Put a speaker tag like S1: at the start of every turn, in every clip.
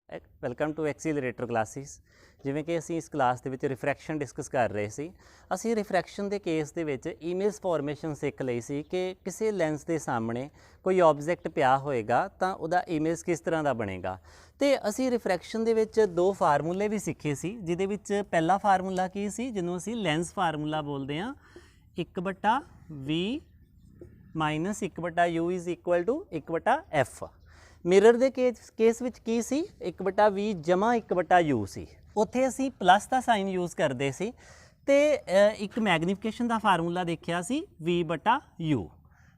S1: Welcome to ਐਕਸੀਲਰੇਟਰ classes. ਜਿਵੇਂ ਕਿ ਅਸੀਂ ਇਸ ਕਲਾਸ ਦੇ ਵਿੱਚ ਰਿਫਰੈਕਸ਼ਨ ਡਿਸਕਸ ਕਰ ਰਹੇ ਸੀ। ਅਸੀਂ ਰਿਫਰੈਕਸ਼ਨ ਦੇ ਕੇਸ ਦੇ ਵਿੱਚ ਇਮੇਜ ਫਾਰਮੇਸ਼ਨ ਸਿੱਖ ਲਈ ਸੀ ਕਿ ਕਿਸੇ ਲੈਂਸ ਦੇ ਸਾਹਮਣੇ ਕੋਈ ਆਬਜੈਕਟ ਪਿਆ ਹੋਏਗਾ ਤਾਂ ਉਹਦਾ ਇਮੇਜ ਕਿਸ ਤਰ੍ਹਾਂ ਦਾ ਬਣੇਗਾ। ਤੇ ਅਸੀਂ ਰਿਫਰੈਕਸ਼ਨ ਦੇ ਵਿੱਚ ਦੋ ਫਾਰਮੂਲੇ ਵੀ ਸਿੱਖੇ ਸੀ, ਜਿਹਦੇ ਵਿੱਚ ਪਹਿਲਾ ਫਾਰਮੂਲਾ ਕੀ ਸੀ, ਜਿਹਨੂੰ ਅਸੀਂ ਲੈਂਸ ਫਾਰਮੂਲਾ ਬੋਲਦੇ ਹਾਂ। 1/v minus 1/u is equal to 1/f। Mirror ਦੇ ਕੇਸ ਵਿੱਚ ਕੀ ਸੀ, 1/v ਜਮਾ 1/u ਸੀ। ਉੱਥੇ ਅਸੀਂ ਪਲੱਸ ਦਾ ਸਾਈਨ ਯੂਜ਼ ਕਰਦੇ ਸੀ ਤੇ ਇੱਕ ਮੈਗਨੀਫਿਕੇਸ਼ਨ ਦਾ ਫਾਰਮੂਲਾ ਦੇਖਿਆ ਸੀ v/u।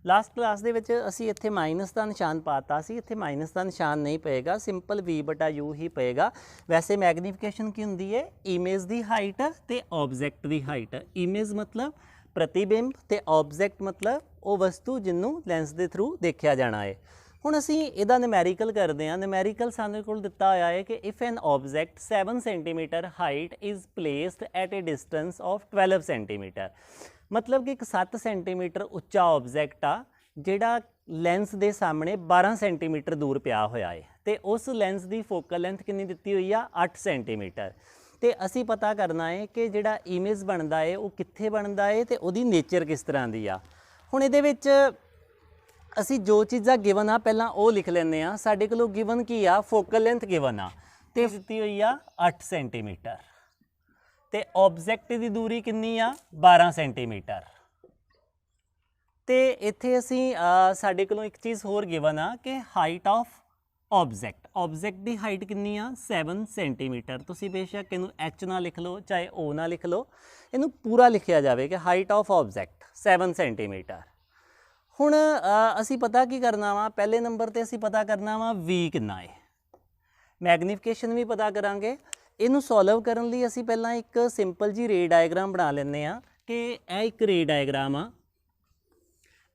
S1: ਲਾਸਟ ਕਲਾਸ ਦੇ ਵਿੱਚ ਅਸੀਂ ਇੱਥੇ ਮਾਈਨਸ ਦਾ ਨਿਸ਼ਾਨ ਪਾਤਾ ਸੀ, ਇੱਥੇ ਮਾਈਨਸ ਦਾ ਨਿਸ਼ਾਨ ਨਹੀਂ ਪਏਗਾ, ਸਿੰਪਲ v/u ਹੀ ਪਏਗਾ। ਵੈਸੇ ਮੈਗਨੀਫਿਕੇਸ਼ਨ ਕੀ ਹੁੰਦੀ ਹੈ, ਇਮੇਜ ਦੀ ਹਾਈਟ ਤੇ ਆਬਜੈਕਟ ਦੀ ਹਾਈਟ। ਇਮੇਜ ਮਤਲਬ ਪ੍ਰਤੀਬਿੰਬ ਤੇ ਆਬਜੈਕਟ ਮਤਲਬ ਉਹ ਵਸਤੂ ਜਿਹਨੂੰ ਲੈਂਸ ਦੇ ਥਰੂ ਦੇਖਿਆ ਜਾਣਾ ਹੈ। ਹੁਣ ਅਸੀਂ ਇਹਦਾ ਨਿਊਮੈਰੀਕਲ ਕਰਦੇ ਹਾਂ। ਨਿਊਮੈਰੀਕਲ ਸਾਡੇ ਕੋਲ ਦਿੱਤਾ ਹੋਇਆ ਹੈ ਕਿ if N object 7 centimetre height is placed at a distance of 12 centimetre. ਮਤਲਬ ਕਿ ਇੱਕ 7 ਸੈਂਟੀਮੀਟਰ ਉੱਚਾ ਆਬਜੈਕਟ ਆ ਜਿਹੜਾ ਲੈਂਸ ਦੇ ਸਾਹਮਣੇ 12 ਸੈਂਟੀਮੀਟਰ ਦੂਰ ਪਿਆ ਹੋਇਆ ਹੈ ਤੇ ਉਸ ਲੈਂਸ ਦੀ ਫੋਕਲ ਲੈਂਥ ਕਿੰਨੀ ਦਿੱਤੀ ਹੋਈ ਆ, 8 ਸੈਂਟੀਮੀਟਰ। ਤੇ ਅਸੀਂ ਪਤਾ ਕਰਨਾ ਹੈ ਕਿ ਜਿਹੜਾ ਇਮੇਜ ਬਣਦਾ ਹੈ ਉਹ ਕਿੱਥੇ ਬਣਦਾ ਹੈ ਤੇ ਉਹਦੀ ਨੇਚਰ ਕਿਸ ਤਰ੍ਹਾਂ ਦੀ ਆ। ਹੁਣ ਇਹਦੇ ਵਿੱਚ ਅਸੀਂ ਜੋ ਚੀਜ਼ਾਂ ਗਿਵਨ ਆ ਪਹਿਲਾਂ ਉਹ ਲਿਖ ਲੈਂਦੇ ਹਾਂ। ਸਾਡੇ ਕੋਲੋਂ ਗਿਵਨ ਕੀ ਆ, ਫੋਕਲ ਲੈਂਥ ਗਿਵਨ ਆ ਤੇ ਦਿੱਤੀ ਹੋਈ ਆ 8 ਸੈਂਟੀਮੀਟਰ ਤੇ ਆਬਜੈਕਟ ਦੀ ਦੂਰੀ ਕਿੰਨੀ ਆ, 12 ਸੈਂਟੀਮੀਟਰ। ਤੇ ਇੱਥੇ ਅਸੀਂ ਸਾਡੇ ਕੋਲੋਂ ਇੱਕ ਚੀਜ਼ ਹੋਰ ਗਿਵਨ ਆ ਕਿ height of object the height ਕਿੰਨੀ ਆ, 7 ਸੈਂਟੀਮੀਟਰ। ਤੁਸੀਂ ਬੇਸ਼ੱਕ ਇਹਨੂੰ h ਨਾਲ ਲਿਖ ਲਓ ਚਾਹੇ o ਨਾਲ ਲਿਖ ਲਓ, ਇਹਨੂੰ ਪੂਰਾ ਲਿਖਿਆ ਜਾਵੇ ਕਿ ਹਾਈਟ ਆਫ ਆਬਜੈਕਟ 7 ਸੈਂਟੀਮੀਟਰ। ਹੁਣ ਅਸੀਂ ਪਤਾ ਕੀ ਕਰਨਾ ਵਾ, ਪਹਿਲੇ ਨੰਬਰ ਤੇ ਅਸੀਂ ਪਤਾ ਕਰਨਾ ਵਾ v ਕਿੰਨਾ ਹੈ, ਮੈਗਨੀਫਿਕੇਸ਼ਨ ਵੀ ਪਤਾ ਕਰਾਂਗੇ। ਇਹਨੂੰ ਸੋਲਵ ਕਰਨ ਲਈ ਅਸੀਂ ਪਹਿਲਾਂ ਇੱਕ ਸਿੰਪਲ ਜੀ ਰੇ ਡਾਇਗਰਾਮ ਬਣਾ ਲੈਂਦੇ ਹਾਂ ਕਿ ਇਹ ਇੱਕ ਰੇ ਡਾਇਗਰਾਮ ਆ।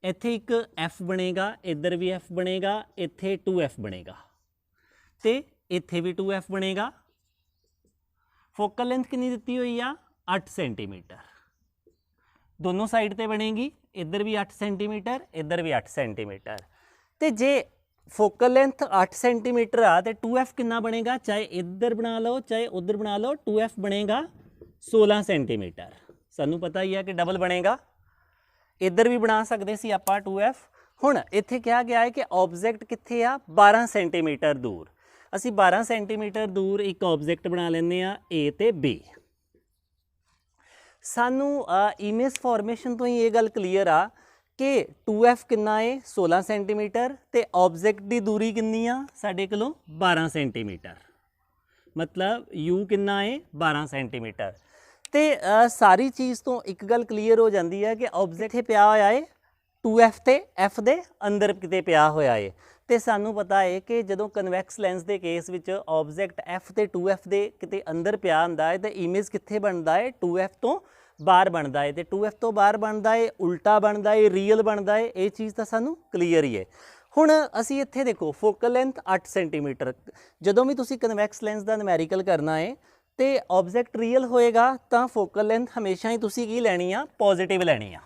S1: ਇੱਥੇ ਇੱਕ f ਬਣੇਗਾ, ਇੱਧਰ ਵੀ f ਬਣੇਗਾ, ਇੱਥੇ 2f ਬਣੇਗਾ ਤੇ ਇੱਥੇ ਵੀ 2f ਬਣੇਗਾ। ਫੋਕਲ ਲੈਂਥ ਕਿੰਨੀ ਦਿੱਤੀ ਹੋਈ ਆ, 8 ਸੈਂਟੀਮੀਟਰ। ਦੋਨੋਂ ਸਾਈਡ ਤੇ ਬਣੇਗੀ, ਇੱਧਰ ਵੀ 8 ਸੈਂਟੀਮੀਟਰ, ਇੱਧਰ ਵੀ 8 ਸੈਂਟੀਮੀਟਰ। ਤੇ ਜੇ ਫੋਕਲ ਲੈਂਥ 8 ਸੈਂਟੀਮੀਟਰ ਆ ਤੇ 2f ਕਿੰਨਾ ਬਣੇਗਾ, ਚਾਹੇ ਇੱਧਰ ਬਣਾ ਲਓ ਚਾਹੇ ਉੱਧਰ ਬਣਾ ਲਓ, 2f ਬਣੇਗਾ 16 ਸੈਂਟੀਮੀਟਰ। ਸਾਨੂੰ ਪਤਾ ਹੀ ਹੈ ਕਿ ਡਬਲ ਬਣੇਗਾ, ਇੱਧਰ ਵੀ ਬਣਾ ਸਕਦੇ ਸੀ ਆਪਾਂ 2f। ਹੁਣ ਇੱਥੇ ਕਿਹਾ ਗਿਆ ਹੈ ਕਿ ਆਬਜੈਕਟ ਕਿੱਥੇ ਆ, 12 ਸੈਂਟੀਮੀਟਰ ਦੂਰ। ਅਸੀਂ 12 ਸੈਂਟੀਮੀਟਰ ਦੂਰ ਇੱਕ ਆਬਜੈਕਟ ਬਣਾ ਲੈਂਦੇ ਆ A ਤੇ B। ਸਾਨੂੰ ਇਮੇਜ ਫਾਰਮੇਸ਼ਨ ਤੋਂ ਹੀ ਇਹ ਗੱਲ ਕਲੀਅਰ ਆ ਕਿ 2f ਕਿੰਨਾ ਹੈ, 16 ਸੈਂਟੀਮੀਟਰ ਤੇ ਆਬਜੈਕਟ ਦੀ ਦੂਰੀ ਕਿੰਨੀ ਆ ਸਾਡੇ ਕੋਲੋਂ, 12 ਸੈਂਟੀਮੀਟਰ। ਮਤਲਬ u ਕਿੰਨਾ ਹੈ, 12 ਸੈਂਟੀਮੀਟਰ। ਤੇ ਸਾਰੀ ਚੀਜ਼ ਤੋਂ ਇੱਕ ਗੱਲ ਕਲੀਅਰ ਹੋ ਜਾਂਦੀ ਹੈ ਕਿ ਆਬਜੈਕਟ ਪਿਆ ਹੋਇਆ ਹੈ 2f ਤੇ f ਦੇ ਅੰਦਰ ਕਿਤੇ ਪਿਆ ਹੋਇਆ ਹੈ। ਤੇ ਸਾਨੂੰ ਪਤਾ ਹੈ ਕਿ ਜਦੋਂ ਕਨਵੈਕਸ ਲੈਂਸ ਦੇ ਕੇਸ ਵਿੱਚ ਆਬਜੈਕਟ f ਤੇ 2f ਦੇ ਕਿਤੇ ਅੰਦਰ ਪਿਆ ਹੁੰਦਾ ਹੈ ਤੇ ਇਮੇਜ ਕਿੱਥੇ ਬਣਦਾ ਹੈ, 2f ਤੋਂ ਬਾਹਰ ਬਣਦਾ ਹੈ। ਤੇ 2f ਤੋਂ ਬਾਹਰ ਬਣਦਾ ਹੈ, ਉਲਟਾ ਬਣਦਾ ਹੈ, ਰੀਅਲ ਬਣਦਾ ਹੈ। ਇਹ ਚੀਜ਼ ਤਾਂ ਸਾਨੂੰ ਕਲੀਅਰ ਹੀ ਹੈ। ਹੁਣ ਅਸੀਂ ਇੱਥੇ ਦੇਖੋ ਫੋਕਲ ਲੈਂਥ 8 ਸੈਂਟੀਮੀਟਰ। ਜਦੋਂ ਵੀ ਤੁਸੀਂ ਕਨਵੈਕਸ ਲੈਂਸ ਦਾ ਨਿਊਮੈਰੀਕਲ ਕਰਨਾ ਹੈ ਤੇ ਆਬਜੈਕਟ ਰੀਅਲ ਹੋਏਗਾ ਤਾਂ ਫੋਕਲ ਲੈਂਥ ਹਮੇਸ਼ਾ ਹੀ ਤੁਸੀਂ ਕੀ ਲੈਣੀ ਆ, ਪੋਜ਼ਿਟਿਵ ਲੈਣੀ ਆ।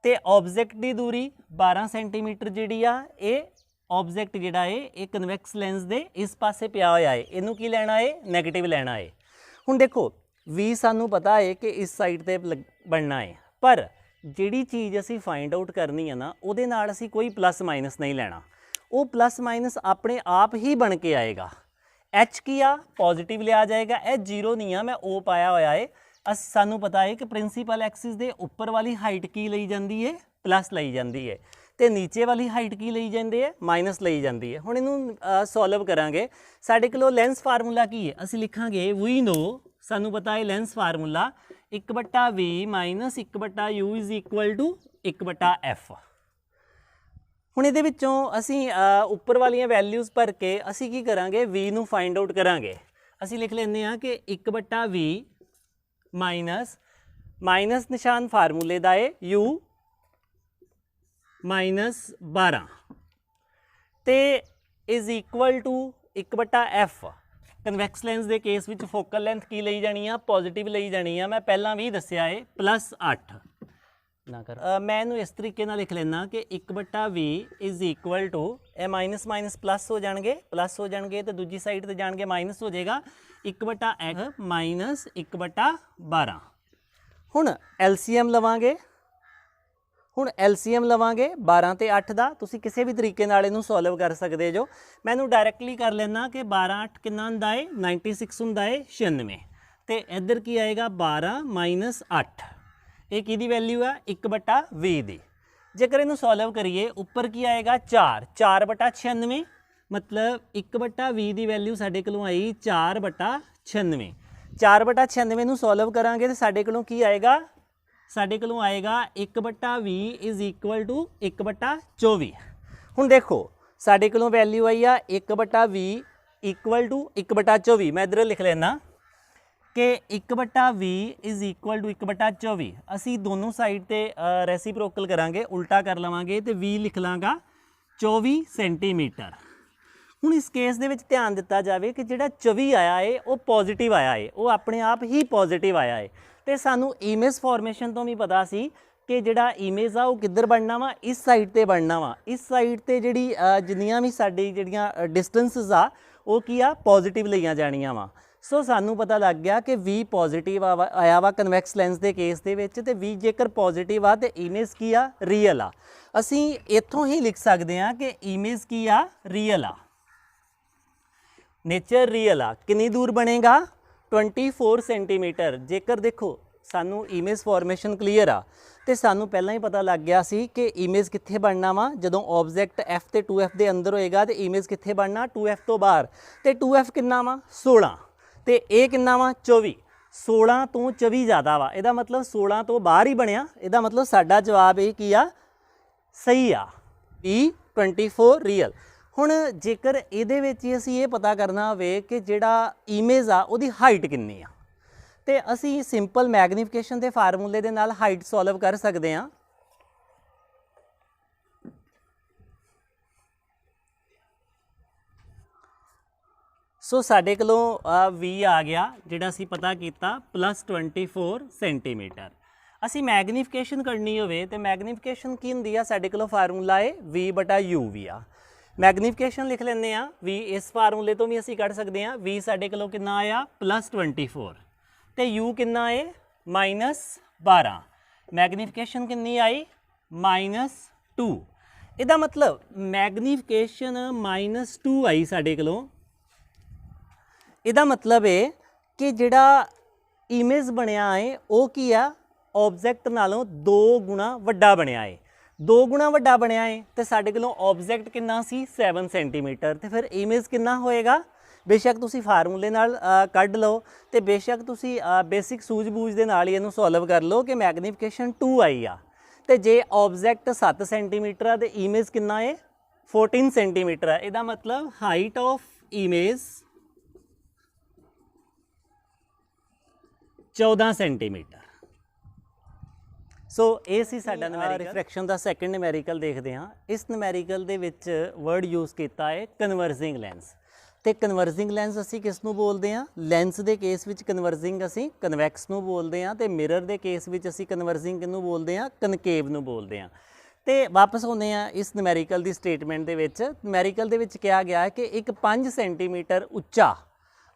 S1: ਤੇ ਆਬਜੈਕਟ ਦੀ ਦੂਰੀ 12 ਸੈਂਟੀਮੀਟਰ ਜਿਹੜੀ ਆ, ਇਹ ਆਬਜੈਕਟ ਜਿਹੜਾ ਹੈ ਇਹ ਕਨਵੈਕਸ ਲੈਂਸ ਦੇ ਇਸ ਪਾਸੇ ਪਿਆ ਹੋਇਆ ਹੈ, ਇਹਨੂੰ ਕੀ ਲੈਣਾ ਹੈ, ਨੈਗੇਟਿਵ ਲੈਣਾ ਹੈ। ਹੁਣ ਦੇਖੋ v ਸਾਨੂੰ ਪਤਾ ਹੈ ਕਿ ਇਸ ਸਾਈਡ ਤੇ ਬਣਨਾ ਹੈ, ਪਰ ਜਿਹੜੀ ਚੀਜ਼ ਅਸੀਂ ਫਾਈਂਡ ਆਊਟ ਕਰਨੀ ਹੈ ਨਾ, ਉਹਦੇ ਨਾਲ ਅਸੀਂ ਕੋਈ ਪਲੱਸ ਮਾਈਨਸ ਨਹੀਂ ਲੈਣਾ। ਉਹ ਪਲੱਸ ਮਾਈਨਸ ਆਪਣੇ ਆਪ ਹੀ ਬਣ ਕੇ ਆਏਗਾ। h ਕੀ ਆ, ਪੋਜ਼ਿਟਿਵ ਲਿਆ ਜਾਏਗਾ। ਇਹ 0 ਨਹੀਂ ਆ, ਮੈਂ o ਪਾਇਆ ਹੋਇਆ ਹੈ। ਸਾਨੂੰ ਪਤਾ ਹੈ ਕਿ ਪ੍ਰਿੰਸੀਪਲ ਐਕਸਿਸ ਦੇ ਉੱਪਰ ਵਾਲੀ ਹਾਈਟ ਕੀ ਲਈ ਜਾਂਦੀ ਹੈ, ਪਲੱਸ ਲਈ ਜਾਂਦੀ ਹੈ ਤੇ ਨੀਚੇ ਵਾਲੀ ਹਾਈਟ ਕੀ ਲਈ ਜਾਂਦੀ ਹੈ, ਮਾਈਨਸ ਲਈ ਜਾਂਦੀ ਹੈ। ਹੁਣ ਇਹਨੂੰ ਸੋਲਵ ਕਰਾਂਗੇ। ਸਾਡੇ ਕੋਲ ਲੈਂਸ ਫਾਰਮੂਲਾ ਕੀ ਹੈ, ਅਸੀਂ ਲਿਖਾਂਗੇ ਵੀ ਨੋ, ਸਾਨੂੰ ਪਤਾ ਹੈ lens formula 1/v minus 1/u is equal to 1/f। ਹੁਣ ਇਹਦੇ ਵਿੱਚੋਂ ਅਸੀਂ ਉੱਪਰ ਵਾਲੀਆਂ ਵੈਲਿਊਜ਼ ਭਰ ਕੇ ਅਸੀਂ ਕੀ ਕਰਾਂਗੇ, v ਨੂੰ ਫਾਈਂਡ ਆਊਟ ਕਰਾਂਗੇ। ਅਸੀਂ ਲਿਖ ਲੈਂਦੇ ਹਾਂ ਕਿ 1/v ਮਾਈਨਸ ਨਿਸ਼ਾਨ ਫਾਰਮੂਲੇ ਦਾ ਹੈ u ਮਾਈਨਸ 12 ਤੇ is equal to 1/f। Convex lens ਦੇ ਕੇਸ ਵਿੱਚ ਫੋਕਲ ਲੈਂਥ ਕੀ ਲਈ ਜਾਣੀ ਆ, ਪੋਜ਼ਿਟਿਵ ਲਈ ਜਾਣੀ ਆ। ਮੈਂ ਪਹਿਲਾਂ ਵੀ ਦੱਸਿਆ ਹੈ +8 ना कर मैं इनू इस तरीके नाल लिख लेना कि 1/v is equal to a minus minus plus हो जाएंगे तो दूजी साइड ते जाएंगे माइनस हो जाएगा 1/x माइनस 1/12। हुण LCM लवांगे, ਹੁਣ LCM ਲਵਾਂਗੇ 12 ਤੇ 8 ਦਾ। ਤੁਸੀਂ ਕਿਸੇ ਵੀ ਤਰੀਕੇ ਨਾਲ ਇਹਨੂੰ ਸੋਲਵ ਕਰ ਸਕਦੇ ਜੋ। ਮੈਂ ਇਹਨੂੰ ਡਾਇਰੈਕਟਲੀ ਕਰ ਲੈਣਾ ਕਿ 12 8 ਕਿੰਨਾ ਹੁੰਦਾ ਹੈ 96 ਹੁੰਦਾ ਹੈ 96 ਤੇ ਇੱਧਰ ਕੀ ਆਏਗਾ 12 ਮਾਈਨਸ 8। ਇਹ ਕਿਹਦੀ ਵੈਲਿਊ ਆ 1/20 ਦੀ। ਜੇਕਰ ਇਹਨੂੰ ਸੋਲਵ ਕਰੀਏ ਉੱਪਰ ਕੀ ਆਏਗਾ 4/96 ਮਤਲਬ 1/20 ਦੀ ਵੈਲਿਊ ਸਾਡੇ ਕੋਲੋਂ ਆਈ 4/96। 4/96 ਨੂੰ ਸੋਲਵ ਕਰਾਂਗੇ ਤੇ ਸਾਡੇ ਕੋਲੋਂ ਕੀ ਆਏਗਾ, ਸਾਡੇ ਕੋਲੋਂ ਆਏਗਾ 1/20 ਇਜ਼ ਇਕੁਅਲ ਟੂ 1/24। ਹੁਣ ਦੇਖੋ ਸਾਡੇ ਕੋਲੋਂ ਵੈਲਿਊ ਆਈ ਆ 1/20 ਇਕੁਅਲ ਟੂ 1/24। ਮੈਂ ਇੱਧਰ ਲਿਖ ਲੈਣਾ ਕਿ 1/20 ਇਜ਼ ਇਕੁਅਲ ਟੂ 1/24। ਅਸੀਂ ਦੋਨੋਂ ਸਾਈਡ ਤੇ ਰੈਸੀਪ੍ਰੋਕਲ ਕਰਾਂਗੇ, ਉਲਟਾ ਕਰ ਲਵਾਂਗੇ ਤੇ 20 ਲਿਖ ਲਾਂਗਾ 24 ਸੈਂਟੀਮੀਟਰ। ਹੁਣ ਇਸ ਕੇਸ ਦੇ ਵਿੱਚ ਧਿਆਨ ਦਿੱਤਾ ਜਾਵੇ ਕਿ ਜਿਹੜਾ 24 ਆਇਆ ਏ ਉਹ ਪੋਜ਼ਿਟਿਵ ਆਇਆ ਏ, ਉਹ ਆਪਣੇ ਆਪ ਹੀ ਪੋਜ਼ਿਟਿਵ ਆਇਆ ਏ। ਤੇ ਸਾਨੂੰ ਇਮੇਜ ਫਾਰਮੇਸ਼ਨ ਤੋਂ ਵੀ ਪਤਾ ਸੀ ਕਿ ਜਿਹੜਾ ਇਮੇਜ ਆ ਉਹ ਕਿੱਧਰ ਬਣਨਾ ਵਾ, ਇਸ ਸਾਈਡ ਤੇ ਬਣਨਾ ਵਾ। ਇਸ ਸਾਈਡ ਤੇ ਜਿਹੜੀ ਜਿੰਨੀਆਂ ਵੀ ਸਾਡੀ ਜਿਹੜੀਆਂ ਡਿਸਟੈਂਸਸ ਆ ਉਹ ਕੀ ਆ ਪੋਜ਼ਿਟਿਵ ਲਈਆਂ ਜਾਣੀਆਂ ਵਾ। ਸੋ ਸਾਨੂੰ ਪਤਾ ਲੱਗ ਗਿਆ ਕਿ 20 ਪੋਜ਼ਿਟਿਵ ਆਇਆ ਵਾ ਕਨਵੈਕਸ ਲੈਂਸ ਦੇ ਕੇਸ ਦੇ ਵਿੱਚ, ਤੇ 20 ਜੇਕਰ ਪੋਜ਼ਿਟਿਵ ਆ ਤੇ ਇਮੇਜ ਕੀ ਆ ਰੀਅਲ ਆ। ਅਸੀਂ ਇੱਥੋਂ ਹੀ ਲਿਖ ਸਕਦੇ ਹਾਂ ਕਿ ਇਮੇਜ ਕੀ ਆ ਰੀਅਲ ਆ, ਨੇਚਰ ਰੀਅਲ ਆ। ਕਿੰਨੀ ਦੂਰ ਬਣੇਗਾ 24 ਸੈਂਟੀਮੀਟਰ। ਜੇਕਰ ਦੇਖੋ ਸਾਨੂੰ ਇਮੇਜ ਫਾਰਮੇਸ਼ਨ ਕਲੀਅਰ ਆ ਤੇ ਸਾਨੂੰ ਪਹਿਲਾਂ ਹੀ ਪਤਾ ਲੱਗ ਗਿਆ ਸੀ ਕਿ ਇਮੇਜ ਕਿੱਥੇ ਬਣਨਾ ਵਾ, ਜਦੋਂ ਆਬਜੈਕਟ F ਤੇ 2F ਦੇ ਅੰਦਰ ਹੋਏਗਾ ਤੇ ਇਮੇਜ ਕਿੱਥੇ ਬਣਨਾ 2F ਤੋਂ ਬਾਹਰ। ਤੇ 2F ਕਿੰਨਾ ਵਾ 16 ਤੇ ਇਹ ਕਿੰਨਾ ਵਾ 24। 16 ਤੋਂ 24 ਜ਼ਿਆਦਾ ਵਾ, ਇਹਦਾ ਮਤਲਬ 16 ਤੋਂ ਬਾਹਰ ਹੀ ਬਣਿਆ। ਇਹਦਾ ਮਤਲਬ ਸਾਡਾ ਜਵਾਬ ਇਹ ਕੀ ਆ ਸਹੀ ਆ, B24 ਰੀਅਲ। ਹੁਣ ਜੇਕਰ ਇਹਦੇ ਵਿੱਚ ਹੀ ਅਸੀਂ ਇਹ ਪਤਾ ਕਰਨਾ ਹੋਵੇ ਕਿ ਜਿਹੜਾ ਇਮੇਜ ਆ ਉਹਦੀ ਹਾਈਟ ਕਿੰਨੀ ਆ, ਤੇ ਅਸੀਂ ਸਿੰਪਲ ਮੈਗਨੀਫਿਕੇਸ਼ਨ ਦੇ ਫਾਰਮੂਲੇ ਦੇ ਨਾਲ ਹਾਈਟ ਸੋਲਵ ਕਰ ਸਕਦੇ ਹਾਂ। ਸੋ ਸਾਡੇ ਕੋਲੋਂ V ਆ ਗਿਆ ਜਿਹੜਾ ਅਸੀਂ ਪਤਾ ਕੀਤਾ +24 ਸੈਂਟੀਮੀਟਰ। ਅਸੀਂ ਮੈਗਨੀਫਿਕੇਸ਼ਨ ਕਰਨੀ ਹੋਵੇ ਤੇ ਮੈਗਨੀਫਿਕੇਸ਼ਨ ਕੀ ਹੁੰਦੀ ਆ, ਸਾਡੇ ਕੋਲੋਂ ਫਾਰਮੂਲਾ ਹੈ V/UV ਆ। ਮੈਗਨੀਫਿਕੇਸ਼ਨ ਲਿਖ ਲੈਂਦੇ ਆ V, ਇਸ ਫਾਰਮੂਲੇ ਤੋਂ ਵੀ ਅਸੀਂ ਕੱਢ ਸਕਦੇ ਹਾਂ। V ਸਾਡੇ ਕੋਲੋਂ ਕਿੰਨਾ ਆਇਆ +24 ਤੇ U ਕਿੰਨਾ ਹੈ -12। ਮੈਗਨੀਫਿਕੇਸ਼ਨ ਕਿੰਨੀ ਆਈ -2। ਇਹਦਾ ਮਤਲਬ ਮੈਗਨੀਫਿਕੇਸ਼ਨ -2 ਆਈ ਸਾਡੇ ਕੋਲੋਂ। ਇਹਦਾ ਮਤਲਬ ਹੈ ਕਿ ਜਿਹੜਾ ਇਮੇਜ ਬਣਿਆ ਹੈ ਉਹ ਕੀ ਆ ਆਬਜੈਕਟ ਨਾਲੋਂ 2 ਗੁਣਾ ਵੱਡਾ ਬਣਿਆ ਹੈ। 2 ਗੁਣਾ ਵੱਡਾ ਬਣਿਆ ਹੈ ਤੇ ਸਾਡੇ ਕੋਲੋਂ ਆਬਜੈਕਟ ਕਿੰਨਾ ਸੀ 7 ਸੈਂਟੀਮੀਟਰ, ਤੇ ਫਿਰ ਇਮੇਜ ਕਿੰਨਾ ਹੋਏਗਾ। ਬੇਸ਼ੱਕ ਤੁਸੀਂ ਫਾਰਮੂਲੇ ਨਾਲ ਕੱਢ ਲਓ ਤੇ ਬੇਸ਼ੱਕ ਤੁਸੀਂ ਬੇਸਿਕ ਸੂਝ-ਬੂਝ ਦੇ ਨਾਲ ਹੀ ਇਹਨੂੰ ਸੋਲਵ ਕਰ ਲਓ ਕਿ ਮੈਗਨੀਫਿਕੇਸ਼ਨ 2 ਆਈ ਆ। ਤੇ ਜੇ ਆਬਜੈਕਟ 7 ਸੈਂਟੀਮੀਟਰ ਆ ਤੇ ਇਮੇਜ ਕਿੰਨਾ ਹੈ 14 ਸੈਂਟੀਮੀਟਰ ਆ। ਇਹਦਾ ਮਤਲਬ ਹਾਈਟ ਆਫ ਇਮੇਜ 14 ਸੈਂਟੀਮੀਟਰ। ਸੋ ਇਹ ਸੀ ਸਾਡਾ ਨਿਊਮੈਰੀਕਲ। ਰਿਫਰੈਕਸ਼ਨ ਦਾ ਸੈਕੰਡ ਨਿਊਮੈਰੀਕਲ ਦੇਖਦੇ ਹਾਂ। ਇਸ ਨਿਊਮੈਰੀਕਲ ਦੇ ਵਿੱਚ ਵਰਡ ਯੂਜ਼ ਕੀਤਾ ਹੈ ਕਨਵਰਜਿੰਗ ਲੈਂਸ। ਤੇ ਕਨਵਰਜਿੰਗ ਲੈਂਸ ਅਸੀਂ ਕਿਸ ਨੂੰ ਬੋਲਦੇ ਹਾਂ, ਲੈਂਸ ਦੇ ਕੇਸ ਵਿੱਚ ਕਨਵਰਜਿੰਗ ਅਸੀਂ ਕਨਵੈਕਸ ਨੂੰ ਬੋਲਦੇ ਹਾਂ, ਤੇ ਮਿਰਰ ਦੇ ਕੇਸ ਵਿੱਚ ਅਸੀਂ ਕਨਵਰਜਿੰਗ ਕਿਹਨੂੰ ਬੋਲਦੇ ਹਾਂ ਕਨਕੇਵ ਨੂੰ ਬੋਲਦੇ ਹਾਂ। ਤੇ ਵਾਪਸ ਆਉਂਦੇ ਹਾਂ ਇਸ ਨਿਊਮੈਰੀਕਲ ਦੀ ਸਟੇਟਮੈਂਟ ਦੇ ਵਿੱਚ। ਨਿਊਮੈਰੀਕਲ ਦੇ ਵਿੱਚ ਕਿਹਾ ਗਿਆ ਕਿ ਇੱਕ 5 ਸੈਂਟੀਮੀਟਰ ਉੱਚਾ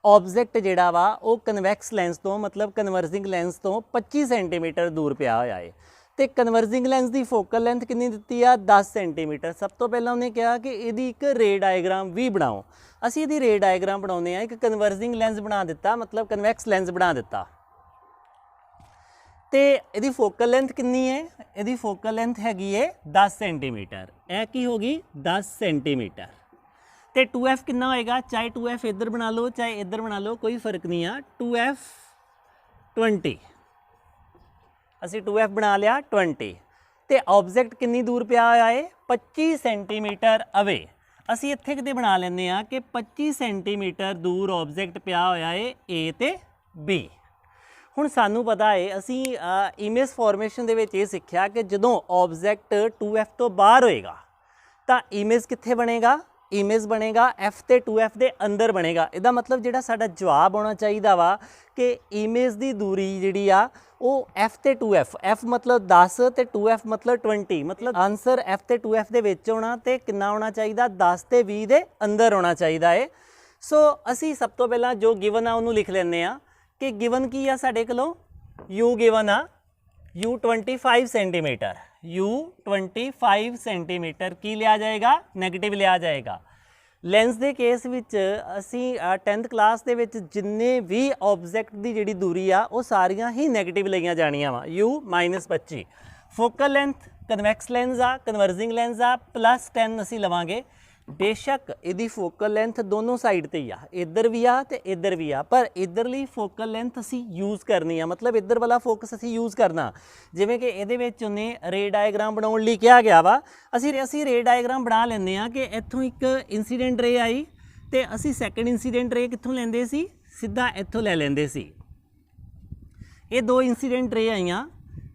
S1: ਆਬਜੈਕਟ ਜਿਹੜਾ ਵਾ ਉਹ ਕਨਵੈਕਸ ਲੈਂਸ ਤੋਂ ਮਤਲਬ ਕਨਵਰਜਿੰਗ ਲੈਂਸ ਤੋਂ 25 ਸੈਂਟੀਮੀਟਰ ਦੂਰ ਪਿਆ ਹੋਇਆ ਹੈ। ਤੇ ਕਨਵਰਜਿੰਗ ਲੈਂਸ ਦੀ ਫੋਕਲ ਲੈਂਥ ਕਿੰਨੀ ਦਿੱਤੀ ਆ 10 ਸੈਂਟੀਮੀਟਰ। ਸਭ ਤੋਂ ਪਹਿਲਾਂ ਉਹਨੇ ਕਿਹਾ ਕਿ ਇਹਦੀ ਇੱਕ ਰੇ ਡਾਇਗਰਾਮ ਵੀ ਬਣਾਓ। ਅਸੀਂ ਇਹਦੀ ਰੇ ਡਾਇਗਰਾਮ ਬਣਾਉਂਦੇ ਹਾਂ। ਇੱਕ ਕਨਵਰਜਿੰਗ ਲੈਂਸ ਬਣਾ ਦਿੱਤਾ ਮਤਲਬ ਕਨਵੈਕਸ ਲੈਂਸ ਬਣਾ ਦਿੱਤਾ, ਤੇ ਇਹਦੀ ਫੋਕਲ ਲੈਂਥ ਕਿੰਨੀ ਹੈ, ਇਹਦੀ ਫੋਕਲ ਲੈਂਥ ਹੈਗੀ ਹੈ 10 ਸੈਂਟੀਮੀਟਰ। ਇਹ ਕੀ ਹੋ ਗਈ 10 ਸੈਂਟੀਮੀਟਰ। ਤੇ 2F ਕਿੰਨਾ ਹੋਏਗਾ, ਚਾਹੇ 2F ਇੱਧਰ ਬਣਾ ਲਓ ਚਾਹੇ ਇੱਧਰ ਬਣਾ ਲਓ ਕੋਈ ਫਰਕ ਨਹੀਂ ਆ। 2F 20, ਅਸੀਂ 2F ਬਣਾ ਲਿਆ 20। ਤੇ ਆਬਜੈਕਟ ਕਿੰਨੀ ਦੂਰ ਪਿਆ ਹੋਇਆ ਹੈ 25 ਸੈਂਟੀਮੀਟਰ ਅਵੇ। ਅਸੀਂ ਇੱਥੇ ਕਿਤੇ ਬਣਾ ਲੈਂਦੇ ਹਾਂ ਕਿ 25 ਸੈਂਟੀਮੀਟਰ ਦੂਰ ਆਬਜੈਕਟ ਪਿਆ ਹੋਇਆ ਹੈ A ਤੇ B। ਹੁਣ ਸਾਨੂੰ ਪਤਾ ਹੈ ਅਸੀਂ ਇਮੇਜ ਫਾਰਮੇਸ਼ਨ ਦੇ ਵਿੱਚ ਇਹ ਸਿੱਖਿਆ ਕਿ ਜਦੋਂ ਆਬਜੈਕਟ 2F ਤੋਂ ਬਾਹਰ ਹੋਏਗਾ ਤਾਂ ਇਮੇਜ ਕਿੱਥੇ ਬਣੇਗਾ ਇਮੇਜ ਬਣੇਗਾ f ਤੇ 2f ਦੇ ਅੰਦਰ ਬਣੇਗਾ। ਇਹਦਾ ਮਤਲਬ ਜਿਹੜਾ ਸਾਡਾ ਜਵਾਬ ਆਉਣਾ ਚਾਹੀਦਾ ਵਾ ਕਿ ਇਮੇਜ ਦੀ ਦੂਰੀ ਜਿਹੜੀ ਆ ਉਹ f ਤੇ 2f, f ਮਤਲਬ 10 ਤੇ 2f ਮਤਲਬ 20, ਮਤਲਬ ਆਨਸਰ f ਤੇ 2f ਦੇ ਵਿੱਚ ਹੋਣਾ ਤੇ ਕਿੰਨਾ ਹੋਣਾ ਚਾਹੀਦਾ 10 ਤੇ 20 ਦੇ ਅੰਦਰ ਹੋਣਾ ਚਾਹੀਦਾ ਹੈ। ਸੋ ਅਸੀਂ ਸਭ ਤੋਂ ਪਹਿਲਾਂ ਜੋ ਗਿਵਨ ਆ ਉਹਨੂੰ ਲਿਖ ਲੈਂਦੇ ਆ ਕਿ ਗਿਵਨ ਕੀ ਆ ਸਾਡੇ ਕੋਲੋਂ u ਗਿਵਨ ਆ u 25 ਸੈਂਟੀਮੀਟਰ, u 25 ਸੈਂਟੀਮੀਟਰ ਕੀ ਲਿਆ ਜਾਏਗਾ ਨੈਗੇਟਿਵ ਲਿਆ ਜਾਏਗਾ। ਲੈਂਸ ਦੇ ਕੇਸ ਵਿੱਚ ਅਸੀਂ 10th ਕਲਾਸ ਦੇ ਵਿੱਚ ਜਿੰਨੇ ਵੀ ਆਬਜੈਕਟ ਦੀ ਜਿਹੜੀ ਦੂਰੀ ਆ ਉਹ ਸਾਰੀਆਂ ਹੀ ਨੈਗੇਟਿਵ ਲਈਆਂ ਜਾਣੀਆਂ ਵਾ u -25। Focal length convex lens ਆ, ਕਨਵਰਜਿੰਗ ਲੈਂਸ ਆ, +10 ਅਸੀਂ ਲਵਾਂਗੇ। ਬੇਸ਼ੱਕ ਇਹਦੀ ਫੋਕਲ ਲੈਂਥ ਦੋਨੋਂ ਸਾਈਡ ਤੇ ਹੀ ਆ, ਇੱਧਰ ਵੀ ਆ ਤੇ ਇੱਧਰ ਵੀ ਆ, ਪਰ ਇੱਧਰਲੀ ਫੋਕਲ ਲੈਂਥ ਅਸੀਂ ਯੂਜ਼ ਕਰਨੀ ਆ, ਮਤਲਬ ਇੱਧਰ ਵਾਲਾ ਫੋਕਸ ਅਸੀਂ ਯੂਜ਼ ਕਰਨਾ। ਜਿਵੇਂ ਕਿ ਇਹਦੇ ਵਿੱਚ ਉਹਨੇ ਰੇ ਡਾਇਗਰਾਮ ਬਣਾਉਣ ਲਈ ਕਿਹਾ ਗਿਆ ਵਾ, ਅਸੀਂ ਰੇ ਡਾਇਗਰਾਮ ਬਣਾ ਲੈਂਦੇ ਆ ਕਿ ਇੱਥੋਂ ਇੱਕ ਇਨਸੀਡੈਂਟ ਰੇ ਆਈ ਤੇ ਅਸੀਂ ਸੈਕੰਡ ਇਨਸੀਡੈਂਟ ਰੇ ਕਿੱਥੋਂ ਲੈਂਦੇ ਸੀ, ਸਿੱਧਾ ਇੱਥੋਂ ਲੈ ਲੈਂਦੇ ਸੀ। ਇਹ ਦੋ ਇਨਸੀਡੈਂਟ ਰੇ ਆਈਆਂ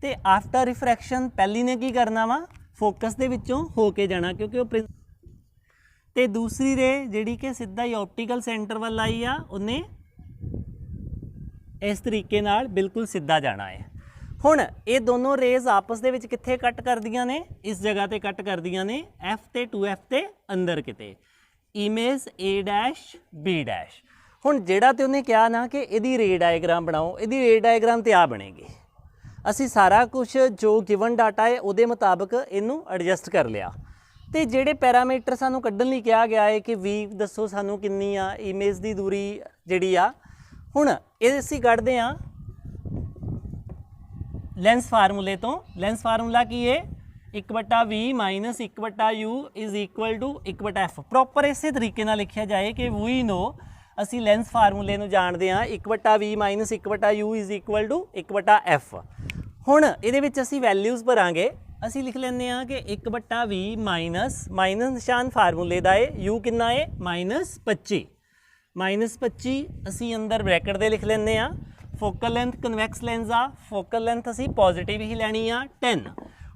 S1: ਤੇ ਆਫਟਰ ਰਿਫਰੈਕਸ਼ਨ ਪਹਿਲੀ ਨੇ ਕੀ ਕਰਨਾ ਵਾ ਫੋਕਸ ਦੇ ਵਿੱਚੋਂ ਹੋ ਕੇ ਜਾਣਾ, ਕਿਉਂਕਿ ਉਹ ਤੇ ਦੂਸਰੀ ਰੇ ਜਿਹੜੀ ਕਿ ਸਿੱਧਾ ਹੀ ਆਪਟੀਕਲ ਸੈਂਟਰ ਵੱਲ ਆਈ ਆ ਉਹਨੇ ਇਸ ਤਰੀਕੇ ਨਾਲ ਬਿਲਕੁਲ ਸਿੱਧਾ ਜਾਣਾ ਹੈ। ਹੁਣ ਇਹ ਦੋਨੋਂ ਰੇਜ਼ ਆਪਸ ਦੇ ਵਿੱਚ ਕਿੱਥੇ ਕੱਟ ਕਰਦੀਆਂ ਨੇ, ਇਸ ਜਗ੍ਹਾ ਤੇ ਕੱਟ ਕਰਦੀਆਂ ਨੇ f ਤੇ 2f ਦੇ ਅੰਦਰ ਕਿਤੇ, ਇਮੇਜ a' b'। ਹੁਣ ਜਿਹੜਾ ਤੇ ਉਹਨੇ ਕਿਹਾ ਨਾ ਕਿ ਇਹਦੀ ਰੇ ਡਾਇਗਰਾਮ ਬਣਾਓ, ਇਹਦੀ ਰੇ ਡਾਇਗਰਾਮ ਤੇ ਆ ਬਣੇਗੀ। ਅਸੀਂ ਸਾਰਾ ਕੁਝ ਜੋ ਗਿਵਨ ਡਾਟਾ ਹੈ ਉਹਦੇ ਮੁਤਾਬਕ ਇਹਨੂੰ ਐਡਜਸਟ ਕਰ ਲਿਆ ਤੇ ਜਿਹੜੇ ਪੈਰਾਮੀਟਰ ਸਾਨੂੰ ਕੱਢਣ ਲਈ ਕਿਹਾ ਗਿਆ ਹੈ ਕਿ v ਦੱਸੋ ਸਾਨੂੰ ਕਿੰਨੀ ਆ, ਇਮੇਜ ਦੀ ਦੂਰੀ ਜਿਹੜੀ ਆ। ਹੁਣ ਇਹ ਅਸੀਂ ਕੱਢਦੇ ਆ ਲੈਂਸ ਫਾਰਮੂਲੇ ਤੋਂ। ਲੈਂਸ ਫਾਰਮੂਲਾ ਕੀ ਹੈ 1/v - 1/u = 1/f। ਪ੍ਰੋਪਰ ਇਸੇ ਤਰੀਕੇ ਨਾਲ ਲਿਖਿਆ ਜਾਏ ਕਿ ਵੀ ਨੋ ਅਸੀਂ ਲੈਂਸ ਫਾਰਮੂਲੇ ਨੂੰ ਜਾਣਦੇ ਹਾਂ 1/v - 1/u = 1/f। ਹੁਣ ਇਹਦੇ ਵਿੱਚ ਅਸੀਂ ਵੈਲਿਊਜ਼ ਭਰਾਂਗੇ। ਅਸੀਂ ਲਿਖ ਲੈਂਦੇ ਹਾਂ ਕਿ 1/v ਮਾਈਨਸ ਨਿਸ਼ਾਨ ਫਾਰਮੂਲੇ ਦਾ ਹੈ, u ਕਿੰਨਾ ਹੈ -25 ਅਸੀਂ ਅੰਦਰ ਬ੍ਰੈਕਟ ਦੇ ਲਿਖ ਲੈਂਦੇ ਹਾਂ। ਫੋਕਲ ਲੈਂਥ ਕਨਵੈਕਸ ਲੈਂਸ ਆ, ਫੋਕਲ ਲੈਂਥ ਅਸੀਂ ਪੋਜ਼ਿਟਿਵ ਹੀ ਲੈਣੀ ਆ 10।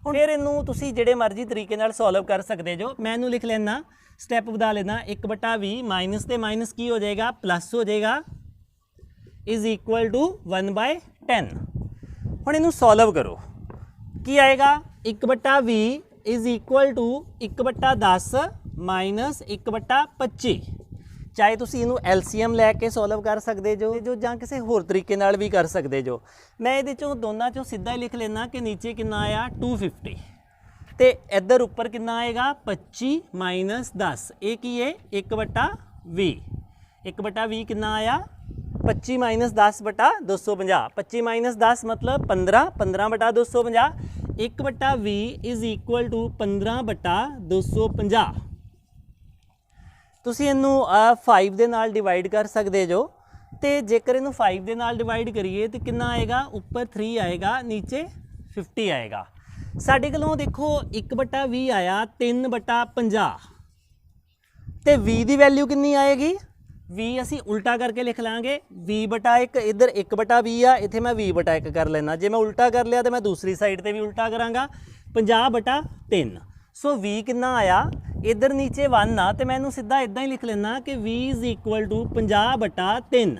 S1: ਹੁਣ ਫਿਰ ਇਹਨੂੰ ਤੁਸੀਂ ਜਿਹੜੇ ਮਰਜ਼ੀ ਤਰੀਕੇ ਨਾਲ ਸੋਲਵ ਕਰ ਸਕਦੇ ਜੋ। ਮੈਂ ਇਹਨੂੰ ਲਿਖ ਲੈਣਾ, ਸਟੈਪ ਵਧਾ ਲੈਣਾ 1/v ਮਾਈਨਸ ਤੇ ਮਾਈਨਸ ਕੀ ਹੋ ਜਾਏਗਾ ਪਲੱਸ ਹੋ ਜਾਏਗਾ = 1/10। ਹੁਣ ਇਹਨੂੰ ਸੋਲਵ ਕਰੋ, ਕੀ ਆਏਗਾ 1/v = 1/10 - 1/25। ਚਾਹੇ ਤੁਸੀਂ ਇਹਨੂੰ LCM ਲੈ ਕੇ ਸੋਲਵ ਕਰ ਸਕਦੇ ਜੋ ਜਾਂ ਕਿਸੇ ਹੋਰ ਤਰੀਕੇ ਨਾਲ ਵੀ ਕਰ ਸਕਦੇ ਜੋ। ਮੈਂ ਇਹਦੇ ਚੋਂ ਦੋਨਾਂ ਚੋਂ ਸਿੱਧਾ ਹੀ ਲਿਖ ਲੈਣਾ ਕਿ ਨੀਚੇ ਕਿੰਨਾ ਆਇਆ 250 ਤੇ ਇੱਧਰ ਉੱਪਰ ਕਿੰਨਾ ਆਏਗਾ 25 - 10। ਇਹ ਕੀ ਹੈ 1/v। 1/v ਕਿੰਨਾ ਆਇਆ 25 - 10/250। 25 - 10 ਮਤਲਬ 15, 15/250। 1/v = 15/250। ਤੁਸੀਂ ਇਹਨੂੰ 5 ਦੇ ਨਾਲ ਡਿਵਾਈਡ ਕਰ ਸਕਦੇ ਜੋ ਤੇ ਜੇਕਰ ਇਹਨੂੰ 5 ਦੇ ਨਾਲ ਡਿਵਾਈਡ ਕਰੀਏ ਤੇ ਕਿੰਨਾ ਆਏਗਾ ਉੱਪਰ 3 ਆਏਗਾ ਨੀਚੇ 50 ਆਏਗਾ। ਸਾਡੇ ਕੋਲੋਂ ਦੇਖੋ 1/v ਆਇਆ 3/50 ਤੇ v ਦੀ ਵੈਲਿਊ ਕਿੰਨੀ ਆਏਗੀ, v ਅਸੀਂ ਉਲਟਾ ਕਰਕੇ ਲਿਖ ਲਾਂਗੇ v/1। ਇੱਧਰ 1/v ਆ, ਇੱਥੇ ਮੈਂ v/1 ਕਰ ਲੈਣਾ। ਜੇ ਮੈਂ ਉਲਟਾ ਕਰ ਲਿਆ ਤੇ ਮੈਂ ਦੂਸਰੀ ਸਾਈਡ ਤੇ ਵੀ ਉਲਟਾ ਕਰਾਂਗਾ 50/3। ਸੋ v ਕਿੰਨਾ ਆਇਆ, ਇੱਧਰ ਨੀਚੇ 1 ਆ ਤੇ ਮੈਂ ਇਹਨੂੰ ਸਿੱਧਾ ਇਦਾਂ ਹੀ ਲਿਖ ਲੈਣਾ ਕਿ v = 50/3।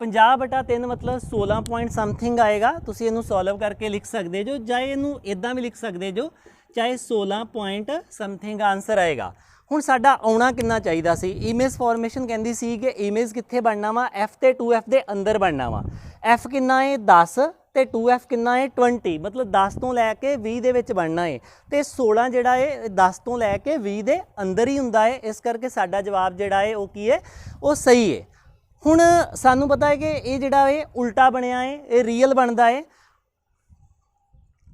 S1: 50/3 ਮਤਲਬ 16 ਪੁਆਇੰਟ ਸਮਥਿੰਗ ਆਏਗਾ। ਤੁਸੀਂ ਇਹਨੂੰ ਸੋਲਵ ਕਰਕੇ ਲਿਖ ਸਕਦੇ ਜੋ, ਜਾਂ ਇਹਨੂੰ ਇਦਾਂ ਵੀ ਲਿਖ ਸਕਦੇ ਜੋ, ਚਾਹੇ 16 ਪੁਆਇੰਟ ਸਮਥਿੰਗ ਆਨਸਰ ਆਏਗਾ। ਹੁਣ ਸਾਡਾ ਆਉਣਾ ਕਿੰਨਾ ਚਾਹੀਦਾ ਸੀ, ਇਮੇਜ ਫਾਰਮੇਸ਼ਨ ਕਹਿੰਦੀ ਸੀ ਕਿ ਇਮੇਜ ਕਿੱਥੇ ਬਣਨਾ ਵਾ f ਤੇ 2f ਦੇ ਅੰਦਰ ਬਣਨਾ ਵਾ। f ਕਿੰਨਾ ਹੈ 10 ਤੇ 2f ਕਿੰਨਾ ਹੈ 20, ਮਤਲਬ 10 ਤੋਂ ਲੈ ਕੇ 20 ਦੇ ਵਿੱਚ ਬਣਨਾ ਹੈ ਤੇ 16 ਜਿਹੜਾ ਹੈ 10 ਤੋਂ ਲੈ ਕੇ 20 ਦੇ ਅੰਦਰ ਹੀ ਹੁੰਦਾ ਹੈ। ਇਸ ਕਰਕੇ ਸਾਡਾ ਜਵਾਬ ਜਿਹੜਾ ਹੈ ਉਹ ਕੀ ਹੈ, ਉਹ ਸਹੀ ਹੈ। ਹੁਣ ਸਾਨੂੰ ਪਤਾ ਹੈ ਕਿ ਇਹ ਜਿਹੜਾ ਹੈ ਉਲਟਾ ਬਣਿਆ ਹੈ, ਇਹ ਰੀਅਲ ਬਣਦਾ ਹੈ।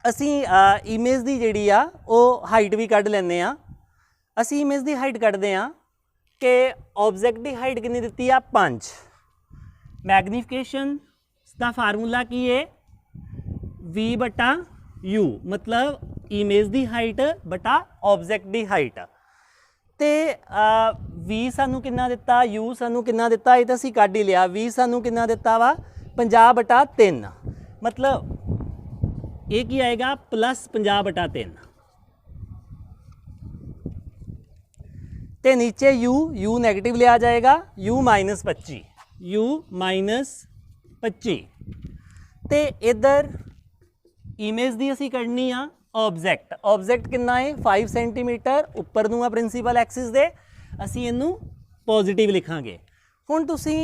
S1: ਅਸੀਂ ਇਮੇਜ ਦੀ ਜਿਹੜੀ ਆ ਉਹ ਹਾਈਟ ਵੀ ਕੱਢ ਲੈਂਦੇ ਆ। ਅਸੀਂ ਇਮੇਜ ਦੀ ਹਾਈਟ ਕੱਢਦੇ ਆ ਕਿ ਆਬਜੈਕਟ ਦੀ ਹਾਈਟ ਕਿੰਨੀ ਦਿੱਤੀ ਆ 5। ਮੈਗਨੀਫਿਕੇਸ਼ਨ ਦਾ ਫਾਰਮੂਲਾ ਕੀ ਹੈ v/u, ਮਤਲਬ ਇਮੇਜ ਦੀ ਹਾਈਟ ਬਟਾ ਆਬਜੈਕਟ ਦੀ ਹਾਈਟ। ਤੇ v ਸਾਨੂੰ ਕਿੰਨਾ ਦਿੱਤਾ, u ਸਾਨੂੰ ਕਿੰਨਾ ਦਿੱਤਾ, ਇਹ ਤਾਂ ਅਸੀਂ ਕੱਢ ਹੀ ਲਿਆ। v ਸਾਨੂੰ ਕਿੰਨਾ ਦਿੱਤਾ ਵਾ 50/3, ਮਤਲਬ ਇਹ ਕੀ ਆਏਗਾ +50/3। तो नीचे u नैगेटिव लिया जाएगा u -25 u -25 तो इधर इमेज की असी करनी आ ऑब्जैक्ट कितना है 5 सेंटीमीटर उपर नूं आ प्रिंसीपल एक्सिस दे असी इनू पॉजिटिव लिखांगे। हुण तुसी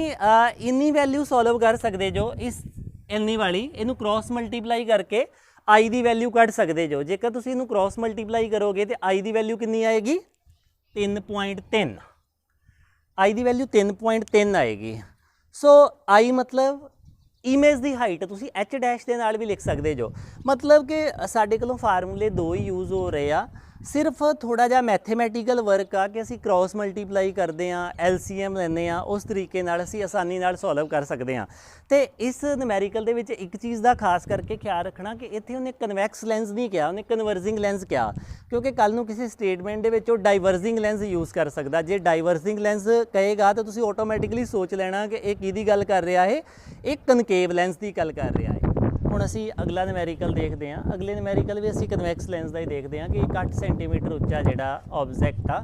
S1: इन्नी वैल्यू सॉल्व कर सकते जो इस इन्नी वाली इनू क्रॉस मल्टीप्लाई करके आई की वैल्यू कढ़ सकते जो। जेकर तुसी इनू क्रॉस मल्टीप्लाई करोगे तो आई की वैल्यू कितनी आएगी 3.3 आई की वैल्यू 3.3 आएगी। सो आई मतलब इमेज की हाइट तुसी एच डैश के नाल भी लिख सकते जो। मतलब कि साडे कोलों फार्मूले दो ही यूज़ हो रहे आ, सिर्फ थोड़ा जा मैथेमैटिकल वर्क आ कि असी क्रॉस मल्टीप्लाई करते हैं LCM लैंदे आ, उस तरीके नाल असी आसानी नाल सॉल्व कर सकते हैं। तो इस नमैरिकल दे विच एक चीज़ का खास करके ख्याल रखना कि इत्थे उन्हें कन्वैक्स लैंस नहीं कहा, उन्हें कन्वर्जिंग लैंस कहा, क्योंकि कल नूं किसी स्टेटमेंट दे विच वो डाइवर्जिंग लैंस यूज़ कर सकता। जे डाइवर्जिंग लैंस कहेगा तो तुसीं ऑटोमैटिकली सोच लेना कि ये किहदी गल कर रहा है, एक कनकेव लैंस की गल कर रहा है। हुण असी अगला नमैरिकल देखते हैं। अगले नमैरिकल भी असी कन्वैक्स लैंस का ही देखते हैं कि 8 सेंटीमीटर उच्चा जिहड़ा ऑब्जैक्ट आ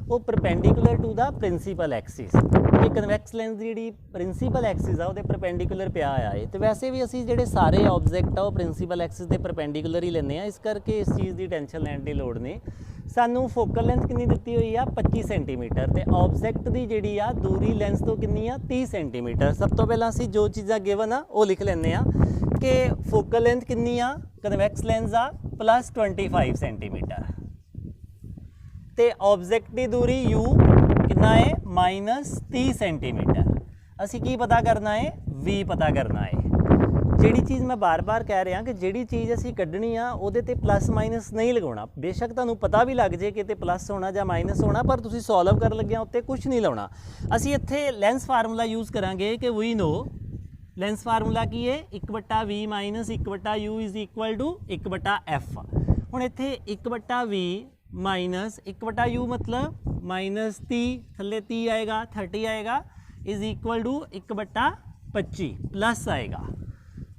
S1: वो perpendicular to the principal axis. ये कन्वैक्स लैंस की जिहड़ी प्रिंसीपल एक्सिस आ वो परपेंडिकुलर पिया है। तो वैसे भी असी जिहड़े सारे ऑब्जैक्ट आ वो प्रिंसीपल एक्सिस के परपेंडिकुलर ही लैंदे आ, इस करके इस चीज़ की टेंशन लैण की लोड़ नहीं। सानू फोकल लेंथ कितनी दी हुई आ 25 सेंटीमीटर, तो ऑब्जैक्ट की जिहड़ी आ दूरी लेंस तो कितनी आ 30 सेंटीमीटर। सब तो पहला असी जो चीज़ां गिवन आ वो लिख लैंदे आ कि फोकल लेंथ कितनी आ कन्वैक्स लेंस आ +25 सेंटीमीटर, तो ऑब्जैक्ट की दूरी u कितना है -30 सेंटीमीटर। असी की पता करना है v पता करना है। जिहड़ी चीज़ मैं बार बार कह रहा कि जिहड़ी चीज़ असी कड्ढनी आ उहदे ते प्लस माइनस नहीं लगाउणा। बेशक तुहानूं पता भी लग जाए कि इत्ते प्लस होना या माइनस होना, पर तुसीं सॉल्व कर लग्गिआं उत्ते कुछ नहीं लाउणा। असी इत्थे लेंस फार्मूला यूज़ करांगे कि वी नो लेंस फार्मूला की है 1/v - 1/u is equal to 1/f। हुण इत्थे 1/v माइनस 1/u मतलब -30 थल्ले 30 आएगा 30 आएगा इज इक्वल टू 1/25 प्लस आएगा।